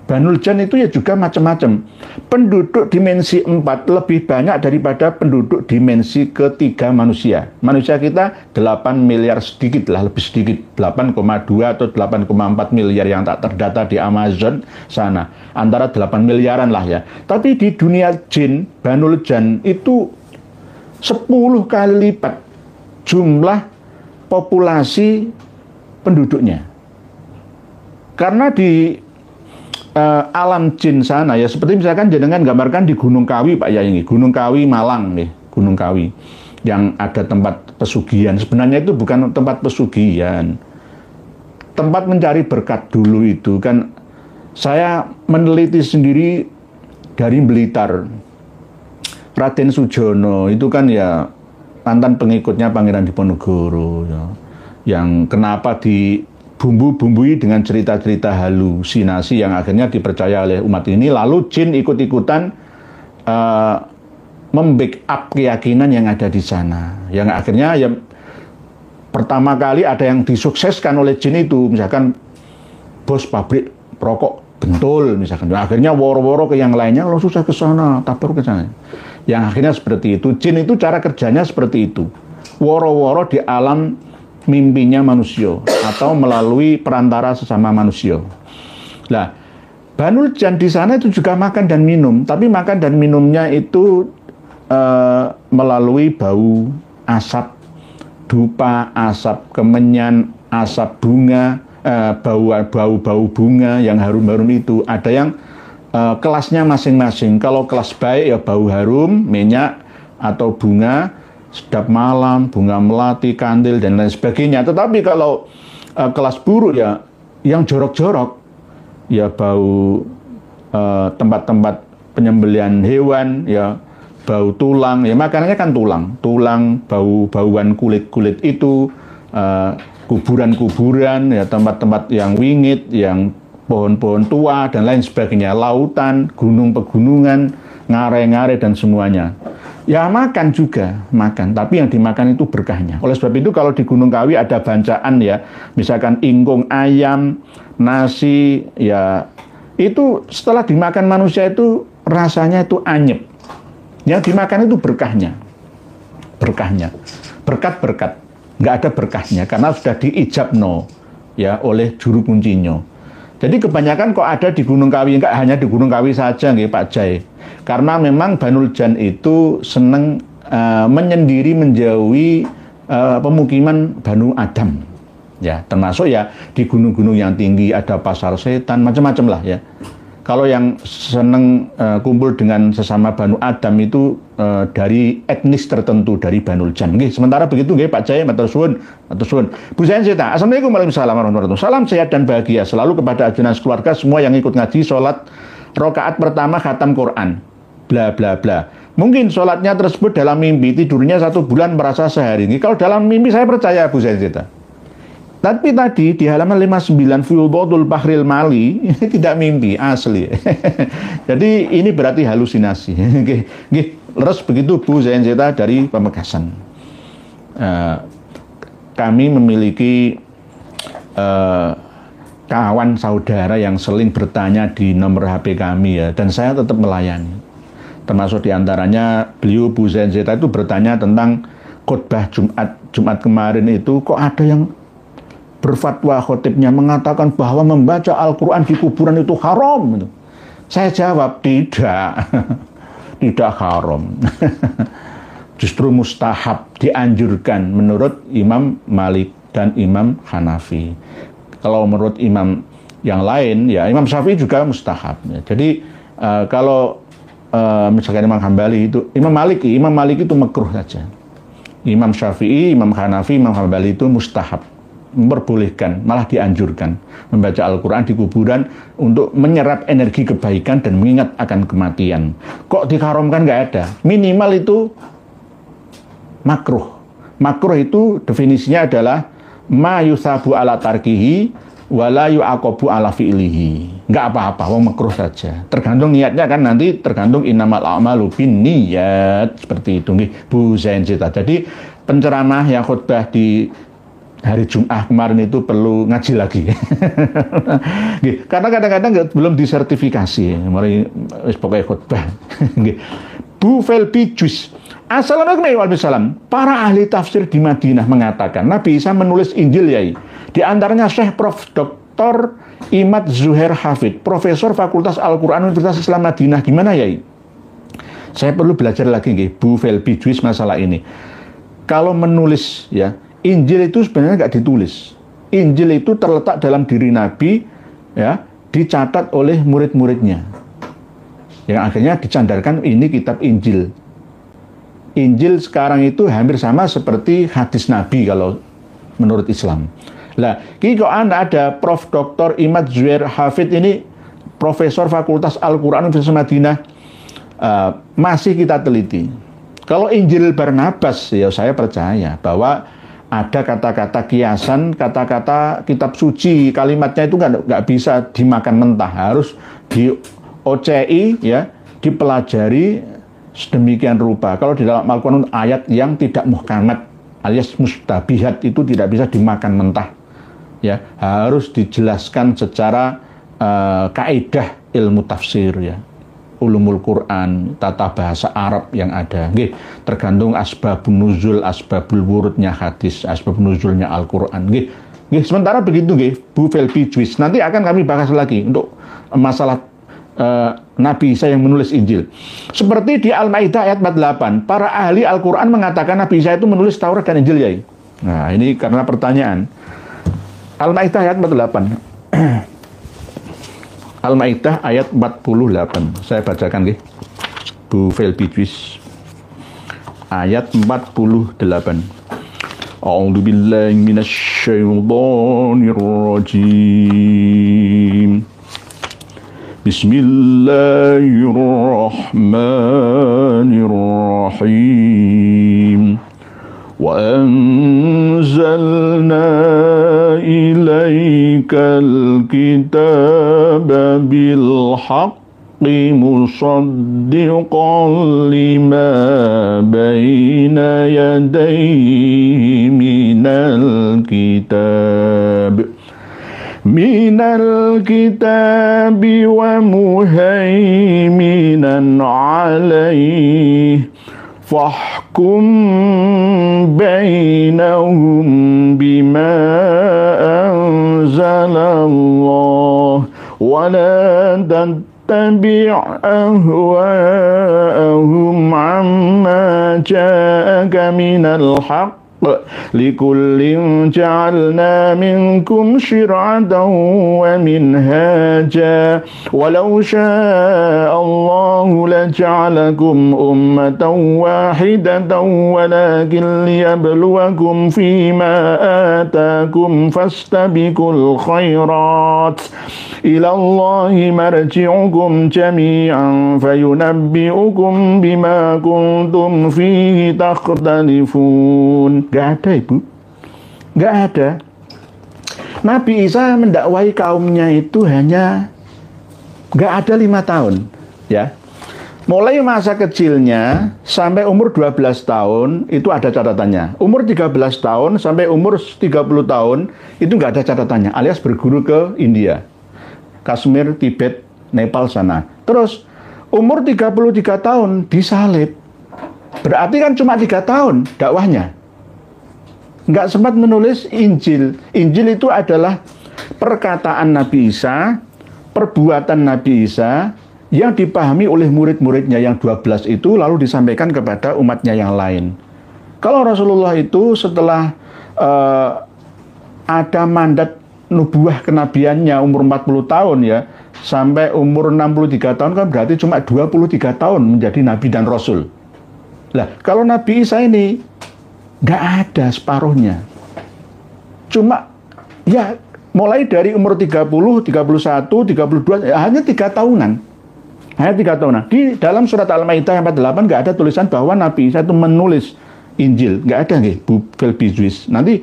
[SPEAKER 3] Banu Lejan itu ya juga macam-macam. Penduduk dimensi 4 lebih banyak daripada penduduk dimensi ketiga manusia. Manusia kita 8 miliar sedikit lah, lebih sedikit. 8,2 atau 8,4 miliar yang tak terdata di Amazon sana. Antara 8 miliaran lah ya. Tapi di dunia jin, Banu Lejan itu 10 kali lipat jumlah populasi penduduknya. Karena di alam jin sana ya, seperti misalkan jenengan gambarkan di Gunung Kawi, Pak Yai, Gunung Kawi Malang nih, Gunung Kawi yang ada tempat pesugihan. Sebenarnya itu bukan tempat pesugihan, tempat mencari berkat dulu itu kan. Saya meneliti sendiri dari Blitar. Raden Sujono itu kan ya mantan pengikutnya Pangeran Diponegoro ya, yang kenapa bumbu-bumbui dengan cerita-cerita halusinasi yang akhirnya dipercaya oleh umat ini, lalu jin ikut-ikutan membackup keyakinan yang ada di sana, yang akhirnya ya pertama kali ada yang disukseskan oleh jin itu, misalkan bos pabrik rokok Bentul misalkan, akhirnya woro-woro ke yang lainnya, lo susah ke sana, tabur ke sana, yang akhirnya seperti itu. Jin itu cara kerjanya seperti itu, woro-woro di alam mimpinya manusia atau melalui perantara sesama manusia. Nah, Banul Jan di sana itu juga makan dan minum, tapi makan dan minumnya itu melalui bau asap dupa, asap kemenyan, asap bunga, bau bunga yang harum-harum itu. Ada yang kelasnya masing-masing. Kalau kelas baik ya bau harum, minyak atau bunga, sedap malam, bunga melati, kandil dan lain sebagainya. Tetapi kalau kelas buruk ya yang jorok-jorok, ya bau tempat-tempat penyembelihan hewan, ya bau tulang, ya makanannya kan tulang, bau-bauan kulit itu, kuburan-kuburan, ya tempat-tempat yang wingit, yang pohon-pohon tua dan lain sebagainya, lautan, gunung-pegunungan, ngare-ngare dan semuanya. Ya makan juga, makan, tapi yang dimakan itu berkahnya. Oleh sebab itu kalau di Gunung Kawi ada bancaan ya, misalkan ingkung ayam, nasi, ya itu setelah dimakan manusia itu rasanya itu anyep. Yang dimakan itu berkahnya, berkat-berkat, nggak ada berkahnya karena sudah diijabno ya oleh juru kuncinya. Jadi kebanyakan kok ada di Gunung Kawi, nggak hanya di Gunung Kawi saja nggih Pak Jai. Karena memang Banul Jan itu seneng menyendiri menjauhi pemukiman Banu Adam. Ya, termasuk ya di gunung-gunung yang tinggi ada pasar setan, macam-macam lah ya. Kalau yang seneng kumpul dengan sesama Banu Adam itu dari etnis tertentu dari Banul Jan. Nggih, sementara begitu nggih Pak Jaya, matur suwun. Bu Zain Sita. Assalamualaikum warahmatullahi wabarakatuh. Salam sehat dan bahagia selalu kepada ajunan keluarga semua yang ikut ngaji salat rakaat pertama khatam Quran. Bla bla bla. Mungkin sholatnya tersebut dalam mimpi, tidurnya 1 bulan merasa sehari. Kalau dalam mimpi saya percaya Bu Zain Sita. Tapi tadi di halaman 59 Fiyudatul Bahril Mali ini tidak mimpi, asli. Jadi ini berarti halusinasi. Leres begitu Bu Zain Zeta dari Pamekasan. Kami memiliki kawan saudara yang sering bertanya di nomor HP kami ya, dan saya tetap melayani. Termasuk diantaranya beliau Bu Zain Zeta itu bertanya tentang khutbah Jumat kemarin itu kok ada yang berfatwa khotibnya mengatakan bahwa membaca Al-Quran di kuburan itu haram. Saya jawab, tidak. Tidak haram. Justru mustahab, dianjurkan menurut Imam Malik dan Imam Hanafi. Kalau menurut imam yang lain, ya Imam Syafi'i juga mustahab. Jadi kalau misalkan Imam Hambali itu, Imam Malik itu makruh saja. Imam Syafi'i, Imam Hanafi, Imam Hambali itu mustahab, memperbolehkan, malah dianjurkan membaca Al-Quran di kuburan untuk menyerap energi kebaikan dan mengingat akan kematian. Kok diharamkan? Nggak ada. Minimal itu makruh. Makruh itu definisinya adalah ma yusabu ala tarkihi wala yu'aqabu ala fi'lihi. Nggak apa-apa, wong makruh saja. Tergantung niatnya kan, nanti tergantung innamal a'malu binniyat, seperti itu nggih Bu Zain Zeta. Jadi penceramah yang khutbah di hari Jumat kemarin itu perlu ngaji lagi. Karena kadang-kadang belum disertifikasi. Mari pokoknya khutbah. Bu Felbi Jus. Assalamualaikum warahmatullahi wabarakatuh. Para ahli tafsir di Madinah mengatakan Nabi Isa menulis Injil yai. Di antaranya Syekh Prof. Dr. Imad Zuhair Hafid, Profesor Fakultas Al-Quran Universitas Islam Madinah. Gimana yai? Saya perlu belajar lagi Bu Felbi Jus masalah ini. Kalau menulis ya, Injil itu sebenarnya nggak ditulis. Injil itu terletak dalam diri Nabi, ya, dicatat oleh murid-muridnya. Yang akhirnya dicandarkan ini kitab Injil. Injil sekarang itu hampir sama seperti hadis Nabi kalau menurut Islam. Lah, kalau ada Prof. Dr. Imad Zuhair Hafid ini Profesor Fakultas Al-Quran Universitas Madinah, masih kita teliti. Kalau Injil Barnabas, ya saya percaya bahwa ada kata-kata kiasan, kata-kata kitab suci, kalimatnya itu nggak bisa dimakan mentah, harus di OCI, ya, dipelajari sedemikian rupa. Kalau di dalam Al-Quran ayat yang tidak muhkamat alias mustabihat itu tidak bisa dimakan mentah, ya, harus dijelaskan secara kaidah ilmu tafsir, ya. ulumul Quran, tata bahasa Arab yang ada. Nggih, tergantung asbabun nuzul, asbabul wurudnya hadis, asbabun nuzulnya Al-Quran. Nggih. Nggih, sementara begitu nggih, Bu Velpi Juice. Nanti akan kami bahas lagi untuk masalah Nabi Isa yang menulis Injil. Seperti di Al-Maidah ayat 48, para ahli Al-Quran mengatakan Nabi Isa itu menulis Taurat dan Injil, ya. Nah, ini karena pertanyaan. Al-Maidah ayat 48. Al-Maidah ayat 48. Saya bacakan nggih. Bu Velpi Juice. Ayat 48. A'udzu billahi minasyaitonir rajim. Bismillahirrahmanirrahim. Wa anzalna ilaikal kitaba bil haqqi musaddiqan lima baina yadayhi minal kitabi wa muhaiminan alaihi fahkum bainahum bima anzalallah wa la tattabi' ahwa'ahum amma ja'aka minal haqq likullin ja'alna minkum syir'atan wa minhaja walau syaa Allahu laja'alakum ummatan wahidatan walakin liyabluwakum fima atakum fastabiqul khairat ila Allahi marji'ukum jami'an fayunabbi'ukum bima kuntum fihi takhtalifun. Gak ada, Ibu. Gak ada. Nabi Isa mendakwahi kaumnya itu hanya gak ada 5 tahun, ya. Mulai masa kecilnya sampai umur 12 tahun itu ada catatannya. Umur 13 tahun sampai umur 30 tahun itu gak ada catatannya, alias berguru ke India, Kashmir, Tibet, Nepal sana. Terus umur 33 tahun disalib. Berarti kan cuma 3 tahun dakwahnya. Nggak sempat menulis Injil. Injil itu adalah perkataan Nabi Isa, perbuatan Nabi Isa yang dipahami oleh murid-muridnya yang 12 itu lalu disampaikan kepada umatnya yang lain. Kalau Rasulullah itu setelah ada mandat nubuah kenabiannya umur 40 tahun, ya, sampai umur 63 tahun kan berarti cuma 23 tahun menjadi nabi dan rasul. Lah, kalau Nabi Isa ini nggak ada separuhnya. Cuma ya mulai dari umur 30, 31, 32 hanya 3 tahunan. Hanya 3 tahunan. Di dalam surat Al-Maidah 48 nggak ada tulisan bahwa Nabi Isa itu menulis Injil. Nggak ada nggih, Bu Velpi Juice. Nanti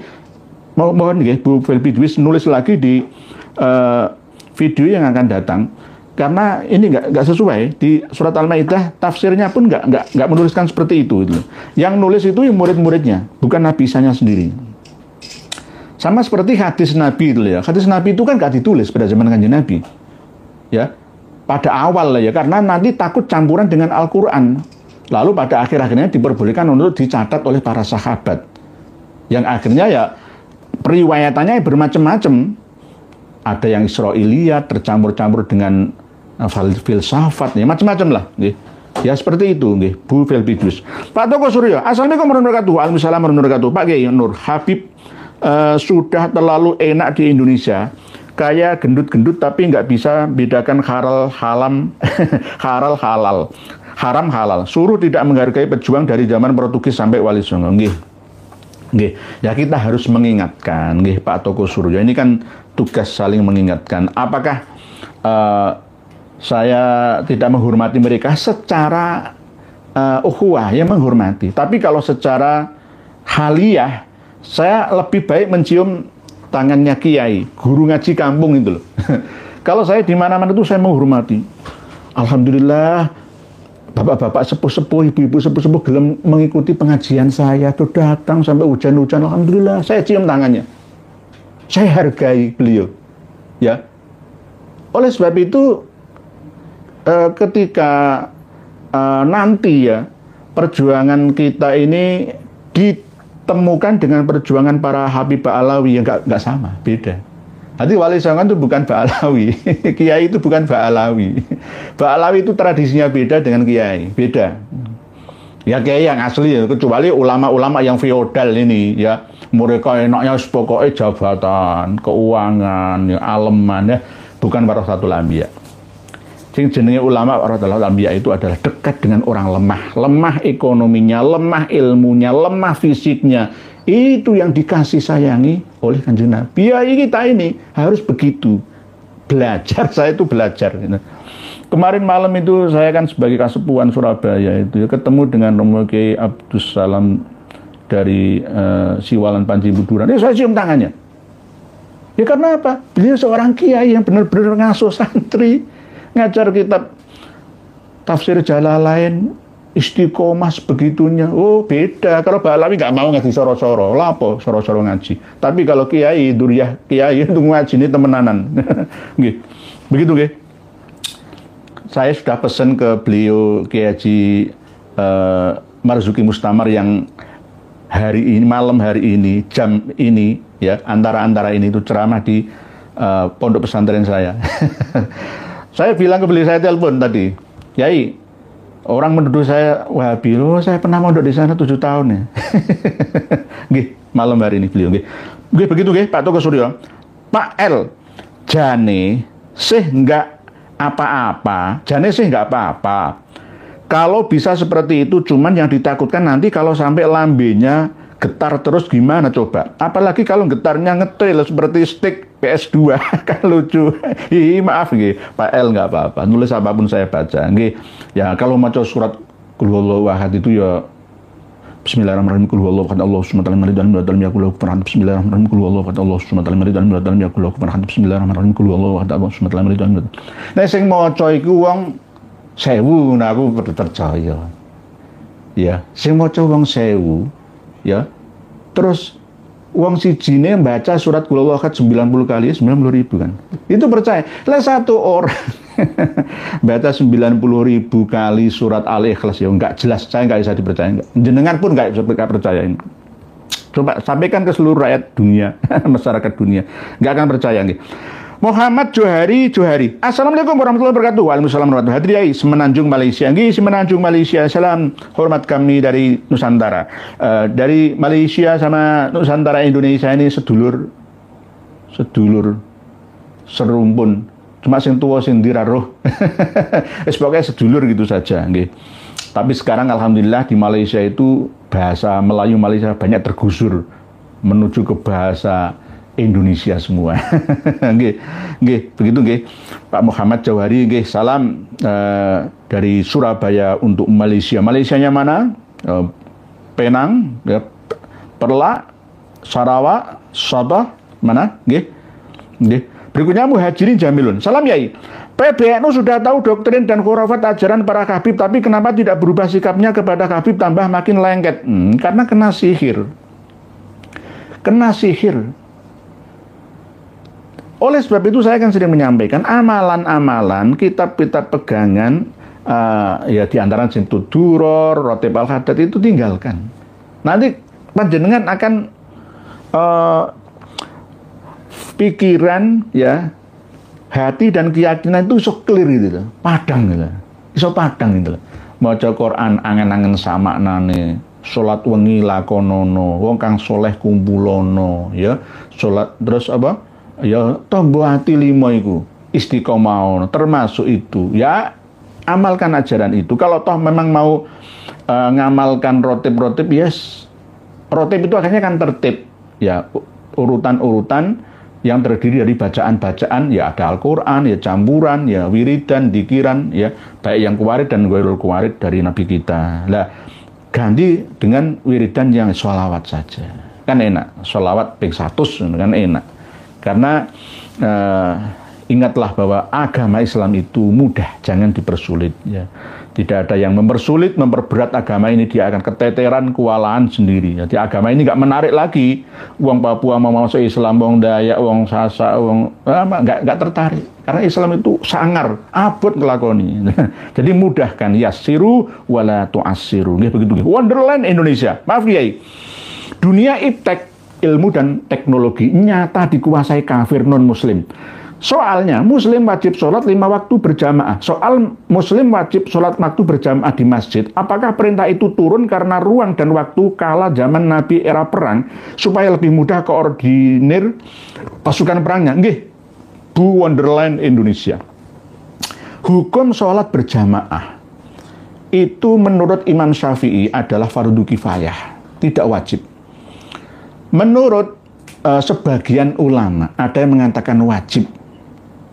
[SPEAKER 3] mohon nggih Bu Velpi Juice nulis lagi di video yang akan datang. Karena ini nggak sesuai di surat Al-Maidah, tafsirnya pun nggak menuliskan seperti itu. Yang nulis itu yang murid-muridnya, bukan Nabi Isa-nya sendiri. Sama seperti hadis Nabi itu, ya. Hadis Nabi itu kan nggak ditulis pada zaman Kanjeng Nabi, ya. Pada awal lah, ya, karena nanti takut campuran dengan Al-Quran. Lalu pada akhir-akhirnya diperbolehkan untuk dicatat oleh para sahabat. Yang akhirnya ya periwayatannya bermacam-macam. Ada yang Israiliyat tercampur-campur dengan filsafat, ya, macam-macam lah, nggih. Ya seperti itu, nggih, Bu Velpi Juice. Pak Toko Suryo, assalamualaikum warahmatullahi wabarakatuh. Waalaikumsalam warahmatullahi wabarakatuh. Pak Kiai Nur Habib sudah terlalu enak di Indonesia, kayak gendut-gendut tapi nggak bisa bedakan halal haram, haram halal. Suruh tidak menghargai pejuang dari zaman Portugis sampai Wali Songo, nggih. Nggih, ya kita harus mengingatkan, nggih, Pak Toko Suryo. Ini kan tugas saling mengingatkan. Apakah saya tidak menghormati mereka secara ukhuwah, ya menghormati. Tapi kalau secara haliyah, saya lebih baik mencium tangannya kiai, guru ngaji kampung itu loh. Kalau saya di mana-mana itu saya menghormati. Alhamdulillah, bapak-bapak sepuh-sepuh, ibu-ibu sepuh-sepuh gelem mengikuti pengajian saya, tuh datang sampai hujan-hujan. Alhamdulillah, saya cium tangannya. Saya hargai beliau, ya. Oleh sebab itu, ketika nanti ya perjuangan kita ini ditemukan dengan perjuangan para Habib Ba'alawi yang nggak sama, beda. Nanti Wali Songo itu bukan Ba'alawi, Kiai itu bukan Ba'alawi. Ba'alawi itu tradisinya beda dengan Kiai, beda. Ya Kiai yang asli ya, kecuali ulama-ulama yang feodal ini ya, mereka enaknya pokoknya jabatan, keuangan, ya, aleman ya, bukan warasatul anbiya. Sing jenenge ulama warasatul anbiya itu adalah dekat dengan orang lemah ekonominya, lemah ilmunya, lemah fisiknya. Itu yang dikasih sayangi oleh Kanjeng Nabi. Ya kita ini harus begitu. Belajar, saya itu belajar. Kemarin malam itu saya kan sebagai Kasepuhan Surabaya itu ya, ketemu dengan Romo Kiai Abdus Salam dari Siwalan Panji Buduran. Ya saya cium tangannya. Ya karena apa? Beliau seorang kiai yang benar-benar ngasuh santri, ngajar kitab tafsir Jalalain, istiqomah sebegitunya. Oh beda. Kalau Ba'alawi nggak mau ngaji soro-soro, lapo soro-soro ngaji. Tapi kalau kiai, duriah kiai itu ngaji ini temenanan. Begitu nggih. Saya sudah pesan ke beliau Kiai Haji Marzuki Mustamar yang hari ini, malam hari ini, jam ini ya, antara ini itu ceramah di pondok pesantren saya. Saya bilang ke beliau, saya telepon tadi, Yai, orang menuduh saya Wahabi, loh saya pernah mondok di sana 7 tahun ya. Nggih, malam hari ini beliau nggih. Nggih begitu nggih, Pak Toko Suryo. Pak L, jane sih enggak apa-apa, jane sih enggak apa-apa. Kalau bisa seperti itu, cuman yang ditakutkan nanti kalau sampai lambenya getar terus gimana coba? Apalagi kalau getarnya ngetril seperti stick PS2 kan lucu. Hi, maaf nggih, Pak L nggak apa-apa. Nulis apapun saya baca. Nggih. Ya kalau maca surat Qul huwallahu ahad itu ya Bismillahirrahmanirrahim. Qul huwallahu ahad Allahu samad lam yalid walam yulad walam yakul lahu kufuwan ahad. Bismillahirrahmanirrahim. Qul huwallahu ahad Allahu samad lam yalid walam yulad walam yakul lahu kufuwan ahad. Bismillahirrahmanirrahim. Qul huwallahu ahad Allahu samad lam yalid walam yulad. Nek sing maca iku wong 1000 nah aku percaya. Ya, sing maca wong 1000 ya. Terus wong sijine baca surat Qul huwallahu ahad 90 kali 90.000 kan. Itu percaya. Lah satu orang baca 90.000 kali surat Al-Ikhlas ya enggak jelas, saya enggak bisa dipercaya. Jenengan pun enggak bisa percayain. Coba sampaikan ke seluruh rakyat dunia, masyarakat dunia, enggak akan percaya nggih. Muhammad Johari. Assalamualaikum warahmatullahi wabarakatuh. Waalaikumsalam warahmatullahi wabarakatuh. Hadirin Semenanjung Malaysia. Nggih, Semenanjung Malaysia. Salam hormat kami dari Nusantara. Dari Malaysia sama Nusantara Indonesia ini sedulur serumpun. Cuma sing tuwa sing diraruh. Wis pokoke sedulur gitu saja, nggih. Tapi sekarang alhamdulillah di Malaysia itu bahasa Melayu Malaysia banyak tergusur menuju ke bahasa Indonesia semua. Nggih, begitu nggih. Pak Muhammad Jawahari nggih, salam dari Surabaya untuk Malaysia. Malaysianya mana? Penang, ya, Perla, Sarawak, Sabah, mana? Nggih. Berikutnya Muhajirin Jamilun. Salam Yai. PBNU sudah tahu doktrin dan khurafat ajaran para Habib, tapi kenapa tidak berubah sikapnya kepada Habib tambah makin lengket? Karena kena sihir. Oleh sebab itu saya kan sering menyampaikan amalan-amalan, kitab-kitab pegangan, ya diantara Sintud Duror, Rotib Al-Haddad itu tinggalkan. Nanti panjenengan akan pikiran, ya, hati dan keyakinan itu iso clear gitu, padang gitu, iso padang gitu. Maca Quran angen-angen sama nane, salat wengi lakonono, wong kang soleh kumpulono, ya, salat terus apa? Ya tombo hati 5 iku istiqomah termasuk itu ya, amalkan ajaran itu. Kalau toh memang mau ngamalkan rotib yes, rotib itu akhirnya kan tertib ya, urutan-urutan yang terdiri dari bacaan-bacaan ya, ada Al-Quran ya, campuran ya, wiridan, dikiran ya, baik yang kuwarid dan ghairul kuwarid dari Nabi kita. Lah ganti dengan wiridan yang sholawat saja kan enak, sholawat ping 100 kan enak. Karena ingatlah bahwa agama Islam itu mudah, jangan dipersulit ya. Tidak ada yang mempersulit, memperberat agama ini, dia akan keteteran, kewalahan sendiri. Jadi agama ini nggak menarik lagi. Wong Papua mau masuk Islam, wong Dayak, wong Sasak, wong nggak tertarik. Karena Islam itu sangar, abot ngelakoni. Jadi mudahkan, yassiru wala tu'assiru. Begitu. Wonderland Indonesia. Maaf Kiai. Dunia iptek, ilmu dan teknologi nyata dikuasai kafir non-muslim. Soalnya Muslim wajib sholat 5 waktu berjamaah. Soal Muslim wajib sholat waktu berjamaah di masjid. Apakah perintah itu turun karena ruang dan waktu kala zaman Nabi era perang supaya lebih mudah koordinir pasukan perangnya? Nggih, Bu Wonderland Indonesia. Hukum sholat berjamaah itu menurut Imam Syafi'i adalah fardu kifayah, tidak wajib. Menurut sebagian ulama ada yang mengatakan wajib.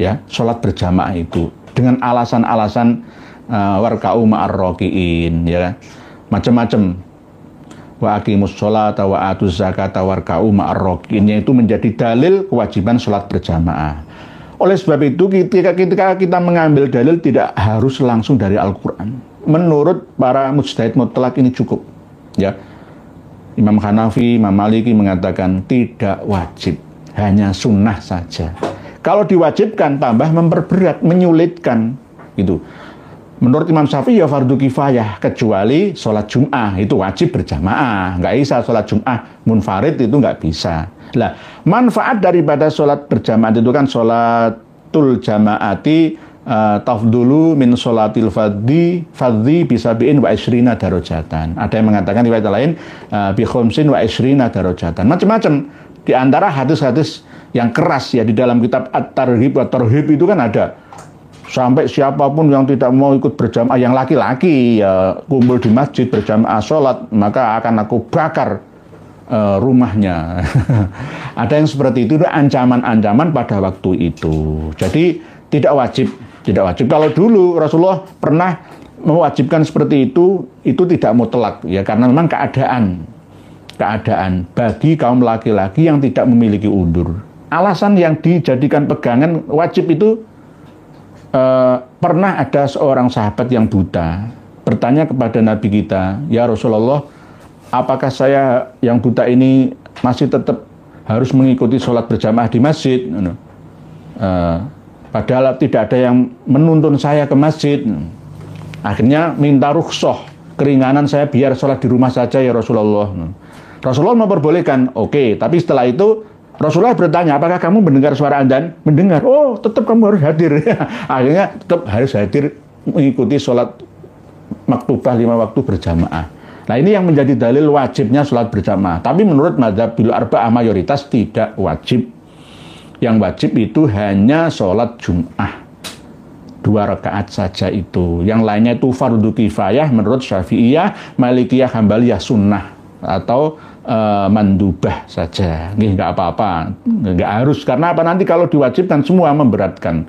[SPEAKER 3] Ya, sholat berjamaah itu dengan alasan-alasan warka'u ma'ar raki'in, ya, macam-macam. Wa aqimus sholata wa atuz zakata warka'u ma'ar raki'in, itu menjadi dalil kewajiban sholat berjamaah. Oleh sebab itu ketika kita mengambil dalil tidak harus langsung dari Al-Quran. Menurut para mujtahid mutlak ini cukup, ya. Imam Hanafi, Imam Maliki mengatakan tidak wajib, hanya sunnah saja. Kalau diwajibkan tambah memperberat, menyulitkan gitu. Menurut Imam Syafi'i ya fardu kifayah, kecuali sholat Jum'ah itu wajib berjamaah, nggak bisa sholat Jum'ah munfarid, itu nggak bisa. Lah, manfaat daripada sholat berjamaah itu kan sholatul jamaati tafdulu min sholatil fadhi bisabi'in wa isrina darajatan. Ada yang mengatakan riwayat lain bi khumsin wa isrina darajatan. Macam-macam. Di antara hadis-hadis yang keras ya di dalam kitab At-Targhib wa Tarhib itu kan ada sampai siapapun yang tidak mau ikut berjamaah, yang laki-laki ya kumpul di masjid berjamaah sholat, maka akan aku bakar rumahnya. Ada yang seperti itu ancaman-ancaman pada waktu itu. Jadi tidak wajib. Kalau dulu Rasulullah pernah mewajibkan seperti itu tidak mutlak ya, karena memang keadaan bagi kaum laki-laki yang tidak memiliki udzur. Alasan yang dijadikan pegangan wajib itu pernah ada seorang sahabat yang buta bertanya kepada Nabi kita, ya Rasulullah, apakah saya yang buta ini masih tetap harus mengikuti sholat berjamaah di masjid? Padahal tidak ada yang menuntun saya ke masjid. Akhirnya minta rukhsah, keringanan saya biar sholat di rumah saja ya Rasulullah. Rasulullah memperbolehkan, oke, tapi setelah itu Rasulullah bertanya, apakah kamu mendengar suara adzan? Mendengar. Oh, tetap kamu harus hadir. Akhirnya tetap harus hadir mengikuti sholat maktubah 5 waktu berjamaah. Nah, ini yang menjadi dalil wajibnya sholat berjamaah. Tapi menurut madzhabil arba'ah mayoritas tidak wajib. Yang wajib itu hanya sholat Jum'ah 2 rakaat saja itu. Yang lainnya itu fardu kifayah menurut Syafi'iyah, Malikiyah, Hambaliyah sunnah atau mandubah saja. Nggih, nggak apa-apa, nggak harus. Karena apa, nanti kalau diwajibkan semua memberatkan.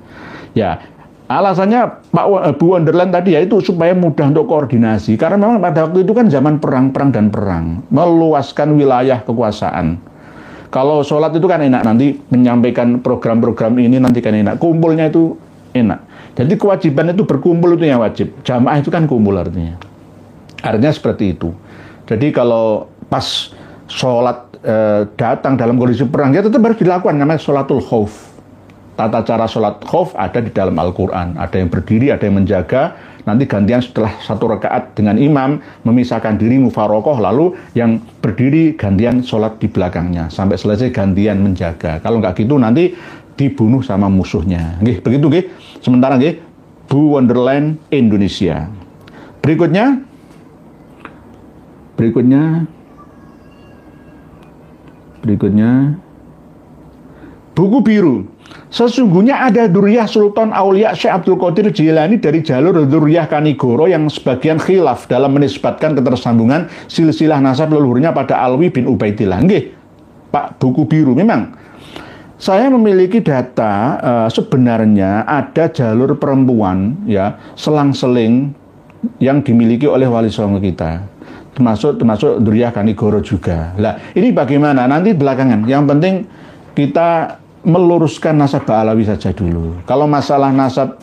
[SPEAKER 3] Ya, alasannya Pak Bu Wonderland tadi ya itu supaya mudah untuk koordinasi. Karena memang pada waktu itu kan zaman perang dan perang, meluaskan wilayah kekuasaan. Kalau sholat itu kan enak, nanti menyampaikan program-program ini nanti kan enak, kumpulnya itu enak. Jadi kewajiban itu berkumpul itu yang wajib. Jamaah itu kan kumpul artinya. Artinya seperti itu. Jadi kalau pas sholat datang dalam kondisi perang, ya tetap harus dilakukan, namanya sholatul khauf. Tata cara sholat khauf ada di dalam Al-Quran. Ada yang berdiri, ada yang menjaga. Nanti gantian setelah 1 rakaat dengan imam, memisahkan diri mufarokoh, lalu yang berdiri gantian sholat di belakangnya. Sampai selesai gantian menjaga. Kalau nggak gitu nanti dibunuh sama musuhnya. Nggih, begitu nggih. Sementara nggih, Bu Wonderland Indonesia. Berikutnya buku biru. Sesungguhnya ada Duriyah Sultan Aulia Syekh Abdul Qadir Jilani dari jalur Duriyah Kanigoro yang sebagian khilaf dalam menisbatkan ketersambungan silsilah nasab leluhurnya pada Alwi bin Ubaidillah. Nggih, Pak, buku biru memang. Saya memiliki data sebenarnya ada jalur perempuan ya selang-seling yang dimiliki oleh wali songo kita. Termasuk Duriyah Kanigoro juga. Lah, ini bagaimana? Nanti belakangan. Yang penting kita meluruskan nasab Ba'alawi saja dulu. Kalau masalah nasab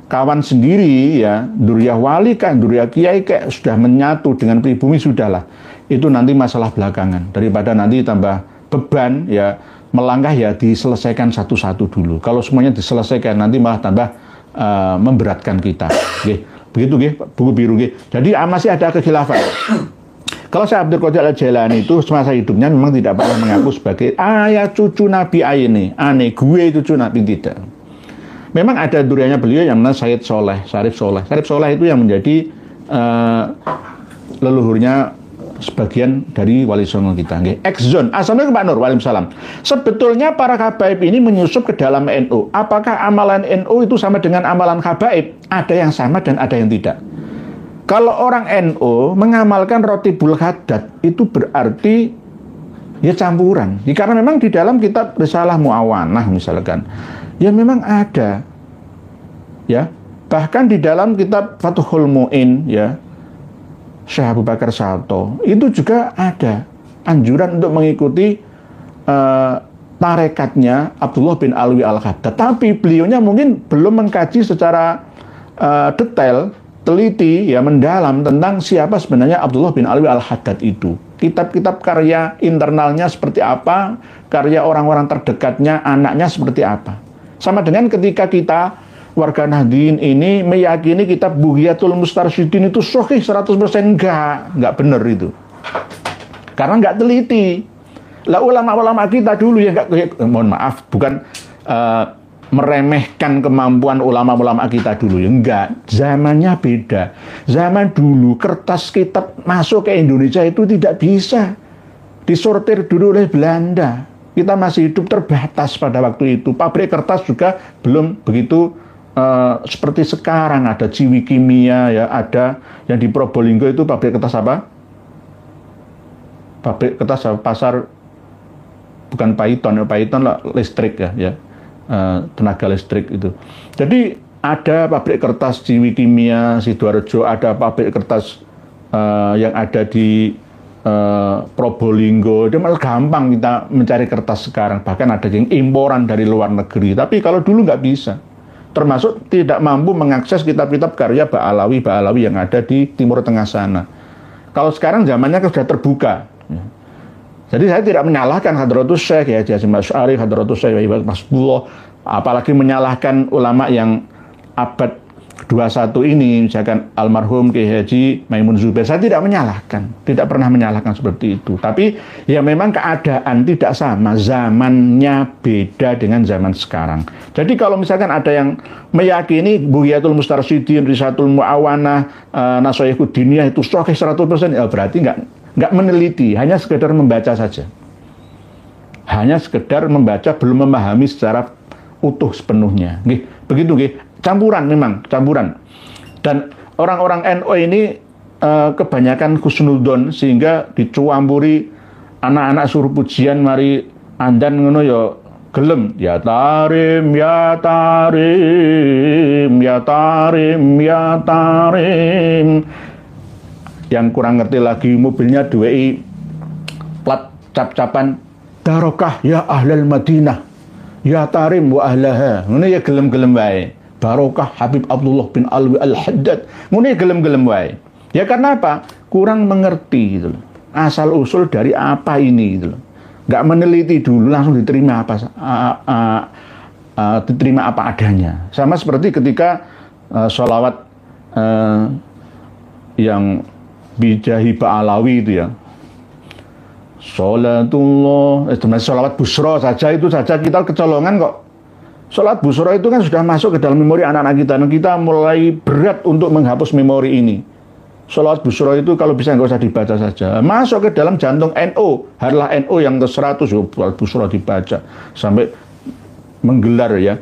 [SPEAKER 3] kawan sendiri ya, Duriyah wali kan, Duriyah kiai kayak sudah menyatu dengan pribumi, sudahlah. Itu nanti masalah belakangan. Daripada nanti tambah beban ya melangkah ya diselesaikan satu-satu dulu. Kalau semuanya diselesaikan nanti malah tambah memberatkan kita. Nggih. Begitu nggih, buku biru nggih. Jadi masih ada kekhilafan. Kalau Syekh Abdul Qadir Al-Jailani itu semasa hidupnya memang tidak pernah mengaku sebagai cucu Nabi aneh gue cucu Nabi, tidak. Memang ada duriannya beliau yang namanya Syarif Soleh. Syarif Soleh itu yang menjadi leluhurnya sebagian dari wali songo kita. Ex-zon. Assalamualaikum Pak Nur. Waalaikumsalam. Sebetulnya para habaib ini menyusup ke dalam NU. Apakah amalan NU itu sama dengan amalan habaib? Ada yang sama dan ada yang tidak. Kalau orang NU mengamalkan Rotibul Haddad itu berarti ya campuran. Ya, karena memang di dalam kitab Risalah Mu'awanah misalkan, ya memang ada. Ya, bahkan di dalam kitab Fathul Mu'in ya, Syekh Abu Bakar Salto itu juga ada anjuran untuk mengikuti tarekatnya Abdullah bin Alwi Al-Haddad. Tapi beliaunya mungkin belum mengkaji secara detail, teliti, ya mendalam tentang siapa sebenarnya Abdullah bin Alwi Al-Haddad itu. Kitab-kitab karya internalnya seperti apa, karya orang-orang terdekatnya, anaknya seperti apa. Sama dengan ketika kita warga Nahdien ini meyakini kitab Bughiyatul Mustarsyidin itu sahih 100%, enggak benar itu. Karena enggak teliti. Lah ulama-ulama kita dulu ya mohon maaf, bukan meremehkan kemampuan ulama-ulama kita dulu ya, enggak, zamannya beda. Zaman dulu kertas kitab masuk ke Indonesia itu tidak bisa disortir dulu oleh Belanda. Kita masih hidup terbatas pada waktu itu. Pabrik kertas juga belum begitu seperti sekarang. Ada Ciwi Kimia ya, ada yang di Probolinggo itu pabrik kertas apa? Pabrik kertas pasar, bukan Python lah, listrik ya. Tenaga listrik itu. Jadi ada pabrik kertas Ciwi Kimia, Sidoarjo, ada pabrik kertas yang ada di Probolinggo. Itu malah gampang kita mencari kertas sekarang. Bahkan ada yang imporan dari luar negeri. Tapi kalau dulu nggak bisa. Termasuk tidak mampu mengakses kitab-kitab karya Ba'alawi yang ada di Timur Tengah sana. Kalau sekarang zamannya sudah terbuka. Jadi saya tidak menyalahkan Hadratus Syekh ya, Hasyim Asy'ari, Hadratus Syekh Ibn Masbullah, apalagi menyalahkan ulama yang abad 21 ini, misalkan almarhum Kiai Haji Maimun Zubair. Saya tidak menyalahkan, tidak pernah menyalahkan seperti itu. Tapi ya memang keadaan tidak sama, zamannya beda dengan zaman sekarang. Jadi kalau misalkan ada yang meyakini Bughiyatul Mustarsyidin, Risalatul Mu'awanah, Nasoihud Diniyah itu sahih 100%, ya berarti nggak meneliti, hanya sekedar membaca saja. Hanya sekedar membaca, belum memahami secara utuh sepenuhnya. Begitu, campuran memang, campuran. Dan orang-orang NU ini kebanyakan husnudzon, sehingga dicampuri anak-anak suruh pujian mari andan ngono ya gelem, ya tarim, ya tarim, ya tarim, ya tarim. Yang kurang ngerti lagi mobilnya duwei plat cap-capan barokah ya ahlal Madinah, ya tarim wa ahlaha. Ngene ya gelem-gelem wae. Barokah Habib Abdullah bin Alwi Al-Haddad. Ngene ya gelem-gelem wae. Ya karena apa? Kurang mengerti gitu loh. Asal usul dari apa ini gitu loh. Enggak meneliti dulu langsung diterima diterima apa adanya. Sama seperti ketika sholawat yang bijahi Ba'alawi itu ya, sholatullah, sholawat busro saja itu saja kita kecolongan kok. Sholat busro itu kan sudah masuk ke dalam memori anak-anak kita, dan kita mulai berat untuk menghapus memori ini. Sholawat busro itu kalau bisa nggak usah dibaca saja, masuk ke dalam jantung NU, harlah NU yang ke-100 busro dibaca sampai menggelar ya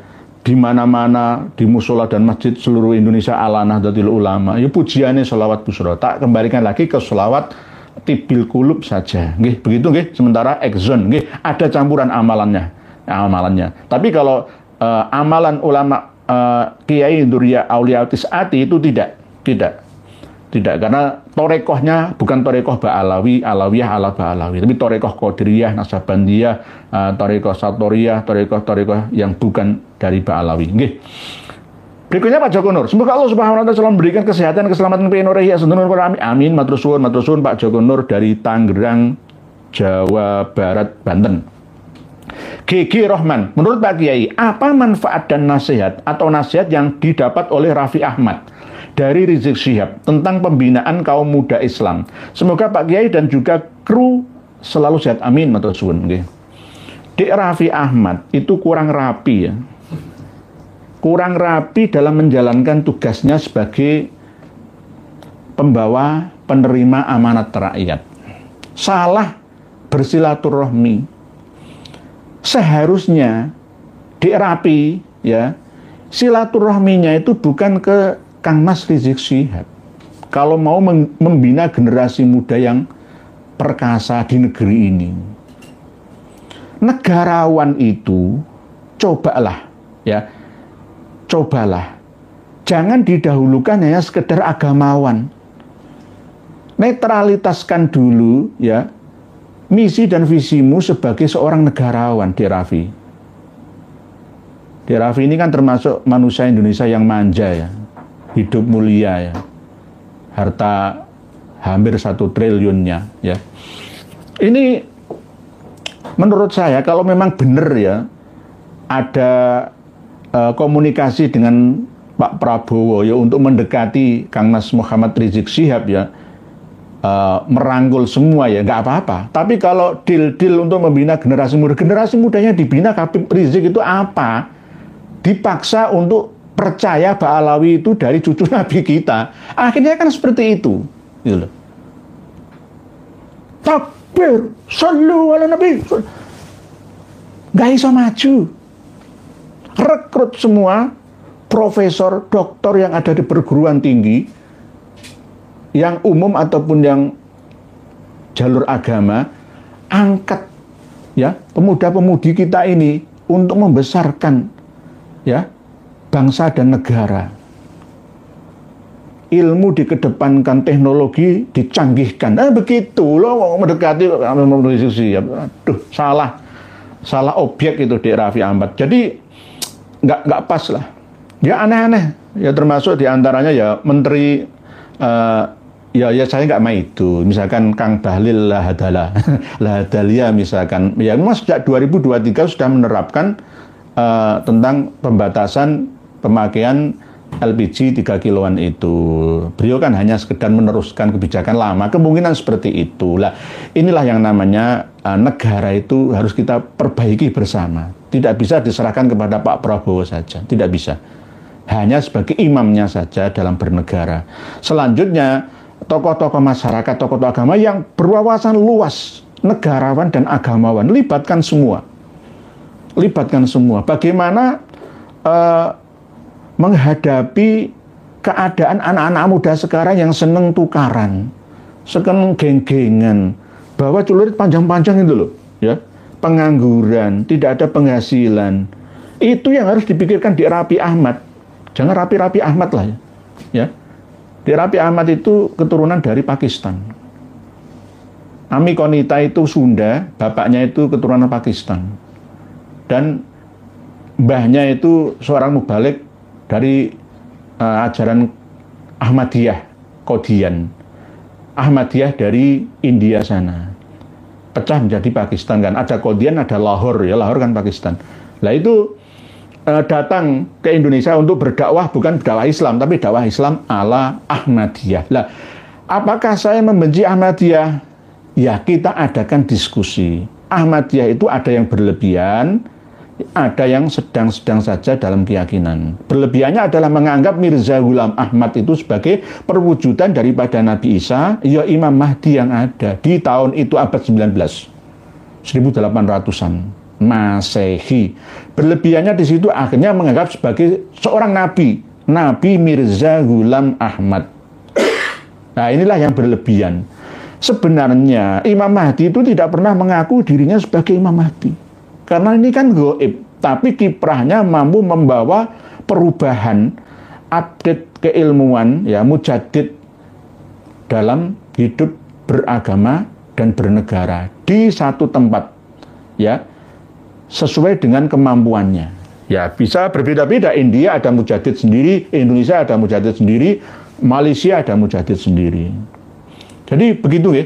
[SPEAKER 3] di mana-mana, di musola dan masjid seluruh Indonesia ala Nahdlatul Ulama. Ya pujiannya sholawat busro. Tak kembalikan lagi ke sholawat tibil kulub saja. Begitu sementara ekzon ada campuran amalannya. Tapi kalau amalan ulama Kiai Durya Aulia Tis'ati itu tidak, karena torekohnya bukan torekoh Ba'alawi, Alawiyah ala Ba'alawi, tapi torekoh Qadiriyah, Naksabandiyah, torekoh Satoriyah, torekoh yang bukan dari Ba'alawi. Berikutnya Pak Joko Nur. Semoga Allah Subhanahu wa taala selalu memberikan kesehatan, keselamatan, penuh rahia, senunur para amin. Matur suwun Pak Joko Nur dari Tangerang, Jawa Barat, Banten. GG Rohman, menurut Pak Kiai, apa manfaat dan nasihat atau nasihat yang didapat oleh Raffi Ahmad dari Rizik Syihab tentang pembinaan kaum muda Islam? Semoga Pak Kiai dan juga kru selalu sehat, amin. Matur suwun. Dek Raffi Ahmad itu kurang rapi ya. Kurang rapi dalam menjalankan tugasnya sebagai pembawa penerima amanat rakyat. Salah bersilaturahmi. Seharusnya Dek Rapi ya, silaturahminya itu bukan ke Kang Mas Rizik Syihab. Kalau mau membina generasi muda yang perkasa di negeri ini. Negarawan itu cobalah ya. Cobalah. Jangan didahulukan hanya sekedar agamawan. Netralitaskan dulu ya misi dan visimu sebagai seorang negarawan, Dek Raffi. Dek Raffi ini kan termasuk manusia Indonesia yang manja ya, hidup mulia ya, harta hampir 1 triliunnya ya. Ini menurut saya kalau memang benar ya ada komunikasi dengan Pak Prabowo ya untuk mendekati Kang Mas Muhammad Rizik Syihab ya, merangkul semua ya nggak apa-apa. Tapi kalau deal-deal untuk membina generasi mudanya dibina Habib Rizik itu apa? Dipaksa untuk percaya Ba'alawi itu dari cucu Nabi kita. Akhirnya kan seperti itu. Gitu loh. Takbir, sallu ala Nabi. Nggak bisa maju. Rekrut semua profesor, doktor yang ada di perguruan tinggi, yang umum ataupun yang jalur agama, angkat ya pemuda-pemudi kita ini untuk membesarkan ya bangsa dan negara. Ilmu dikedepankan, teknologi dicanggihkan. Begitu loh mau mendekati aduh, salah objek itu Dek Raffi Ahmad. Jadi nggak pas lah. Ya aneh-aneh. Ya termasuk diantaranya ya menteri ya saya nggak mau itu. Misalkan Kang Bahlil Lahadalia misalkan. Ya memang sejak 2023 sudah menerapkan tentang pembatasan pemakaian LPG 3 kiloan itu. Beliau kan hanya sekedar meneruskan kebijakan lama. Kemungkinan seperti itulah. Inilah yang namanya negara itu harus kita perbaiki bersama. Tidak bisa diserahkan kepada Pak Prabowo saja. Tidak bisa. Hanya sebagai imamnya saja dalam bernegara. Selanjutnya, tokoh-tokoh masyarakat, tokoh-tokoh agama yang berwawasan luas, negarawan dan agamawan, libatkan semua. Libatkan semua. Bagaimana menghadapi keadaan anak-anak muda sekarang yang seneng tukaran, seneng geng-gengan, bawa celurit panjang-panjang itu loh, ya, pengangguran, tidak ada penghasilan. Itu yang harus dipikirkan di Raffi Ahmad. Jangan Raffi Ahmad lah ya. Di Raffi Ahmad itu keturunan dari Pakistan. Ami Konita itu Sunda, bapaknya itu keturunan Pakistan. Dan mbahnya itu seorang mubalik dari ajaran Ahmadiyah, Qadian. Ahmadiyah dari India sana. Pecah menjadi Pakistan kan. Ada Qadian, ada Lahore ya, Lahore kan Pakistan. Lah itu datang ke Indonesia untuk berdakwah, bukan dakwah Islam, tapi dakwah Islam ala Ahmadiyah. Lah, apakah saya membenci Ahmadiyah? Ya, kita adakan diskusi. Ahmadiyah itu ada yang berlebihan, ada yang sedang-sedang saja dalam keyakinan. Berlebihannya adalah menganggap Mirza Ghulam Ahmad itu sebagai perwujudan daripada Nabi Isa, ya Imam Mahdi yang ada di tahun itu abad 19, 1800-an. Masehi. Berlebihannya di situ akhirnya menganggap sebagai seorang nabi, Nabi Mirza Ghulam Ahmad. Nah, inilah yang berlebihan. Sebenarnya Imam Mahdi itu tidak pernah mengaku dirinya sebagai Imam Mahdi. Karena ini kan gaib, tapi kiprahnya mampu membawa perubahan, update keilmuan, ya, mujaddid dalam hidup beragama dan bernegara di satu tempat, ya, sesuai dengan kemampuannya. Ya, bisa berbeda-beda. India ada mujaddid sendiri, Indonesia ada mujaddid sendiri, Malaysia ada mujaddid sendiri. Jadi begitu ya.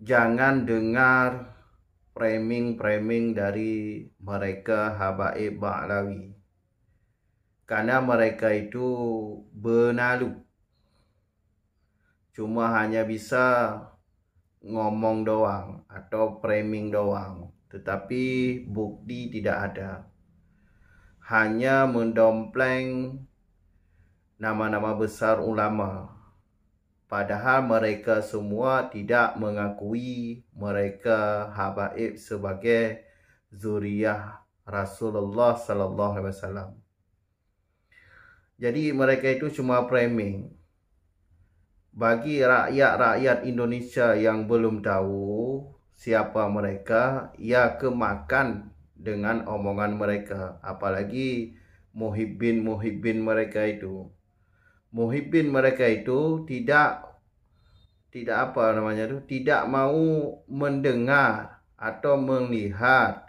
[SPEAKER 4] jangan dengar framing-framing dari mereka Habaib Ba'lawi. Karena mereka itu benalu. Cuma hanya bisa ngomong doang atau framing doang. Tetapi bukti tidak ada. Hanya mendompleng nama-nama besar ulama. Padahal mereka semua tidak mengakui mereka habaib sebagai zuriyah Rasulullah sallallahu alaihi wasallam. Jadi mereka itu cuma framing. Bagi rakyat-rakyat Indonesia yang belum tahu siapa mereka, ya kemakan dengan omongan mereka. Apalagi muhibbin mereka itu. Muhibbin mereka itu tidak mau mendengar atau melihat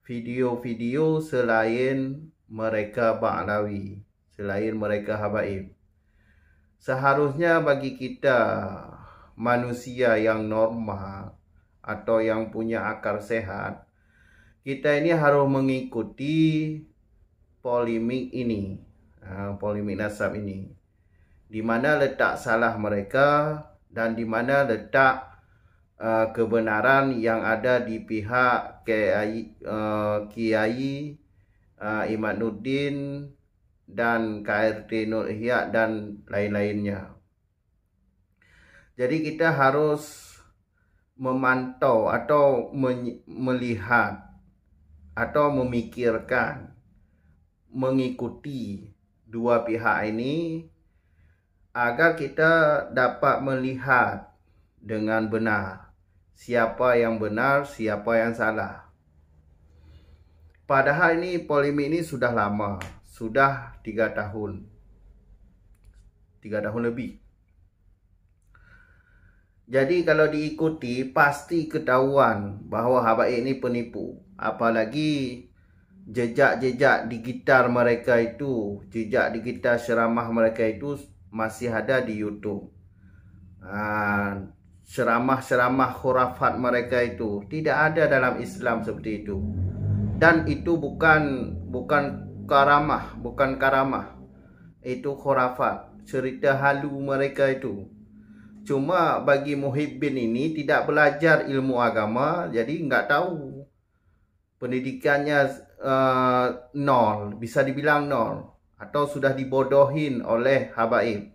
[SPEAKER 4] video-video selain mereka Ba'lawi, selain mereka habaib. Seharusnya bagi kita manusia yang normal atau yang punya akal sehat, kita ini harus mengikuti polemik ini, polemik nasab ini. Di mana letak salah mereka dan di mana letak kebenaran yang ada di pihak Kiai Imaduddin dan KRT Nur Ihya dan lain-lainnya. Jadi kita harus memantau atau melihat atau memikirkan, mengikuti dua pihak ini agar kita dapat melihat dengan benar siapa yang benar, siapa yang salah. Padahal ini polemik ini sudah lama, sudah 3 tahun lebih. Jadi kalau diikuti pasti ketahuan bahawa habaib ini penipu. Apalagi jejak-jejak digital mereka itu, jejak digital ceramah mereka itu masih ada di YouTube. Ceramah-ceramah khurafat mereka itu tidak ada dalam Islam seperti itu. Dan itu bukan karamah. Itu khurafat, cerita halu mereka itu. Cuma bagi muhibbin ini tidak belajar ilmu agama, jadi nggak tahu. Pendidikannya nol, bisa dibilang nol. Atau sudah dibodohin oleh habaib.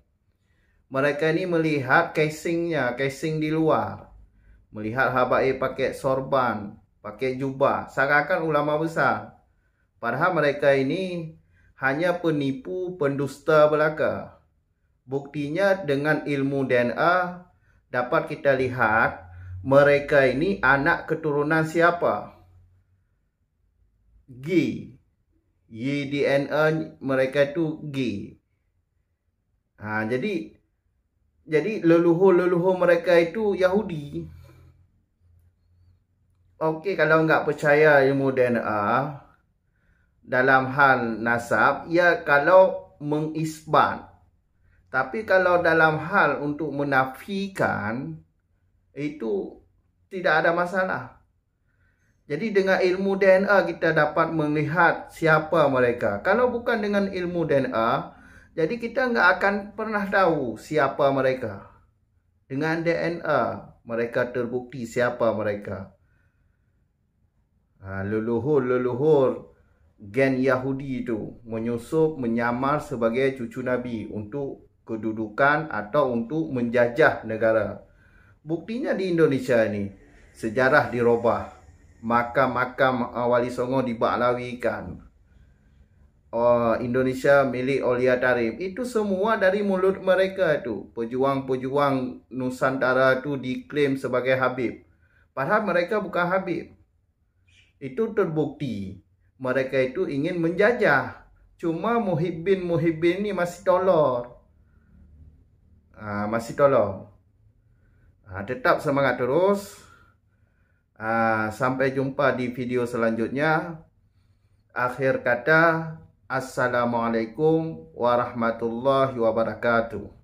[SPEAKER 4] Mereka ini melihat casing di luar. Melihat habaib pakai sorban, pakai jubah, seakan ulama besar. Padahal mereka ini hanya penipu, pendusta belaka. Buktinya dengan ilmu DNA dapat kita lihat mereka ini anak keturunan siapa? G. DNA mereka itu G. Jadi leluhur mereka itu Yahudi. Okey, kalau enggak percaya ilmu DNA dalam hal nasab, ya kalau mengisbat. Tapi kalau dalam hal untuk menafikan, itu tidak ada masalah. Jadi dengan ilmu DNA kita dapat melihat siapa mereka. Kalau bukan dengan ilmu DNA, jadi kita nggak akan pernah tahu siapa mereka. Dengan DNA, mereka terbukti siapa mereka. Leluhur gen Yahudi itu menyusup, menyamar sebagai cucu Nabi untuk kedudukan atau untuk menjajah negara. Buktinya di Indonesia ini, sejarah dirubah. Makam-makam Wali Songo diba'lawikan. Indonesia milik Aulia Tarim. Itu semua dari mulut mereka itu. Pejuang-pejuang Nusantara itu diklaim sebagai Habib. Padahal mereka bukan Habib. Itu terbukti. Mereka itu ingin menjajah. Cuma muhibbin ini masih tolor. Tetap semangat terus. Sampai jumpa di video selanjutnya. Akhir kata, Assalamualaikum warahmatullahi wabarakatuh.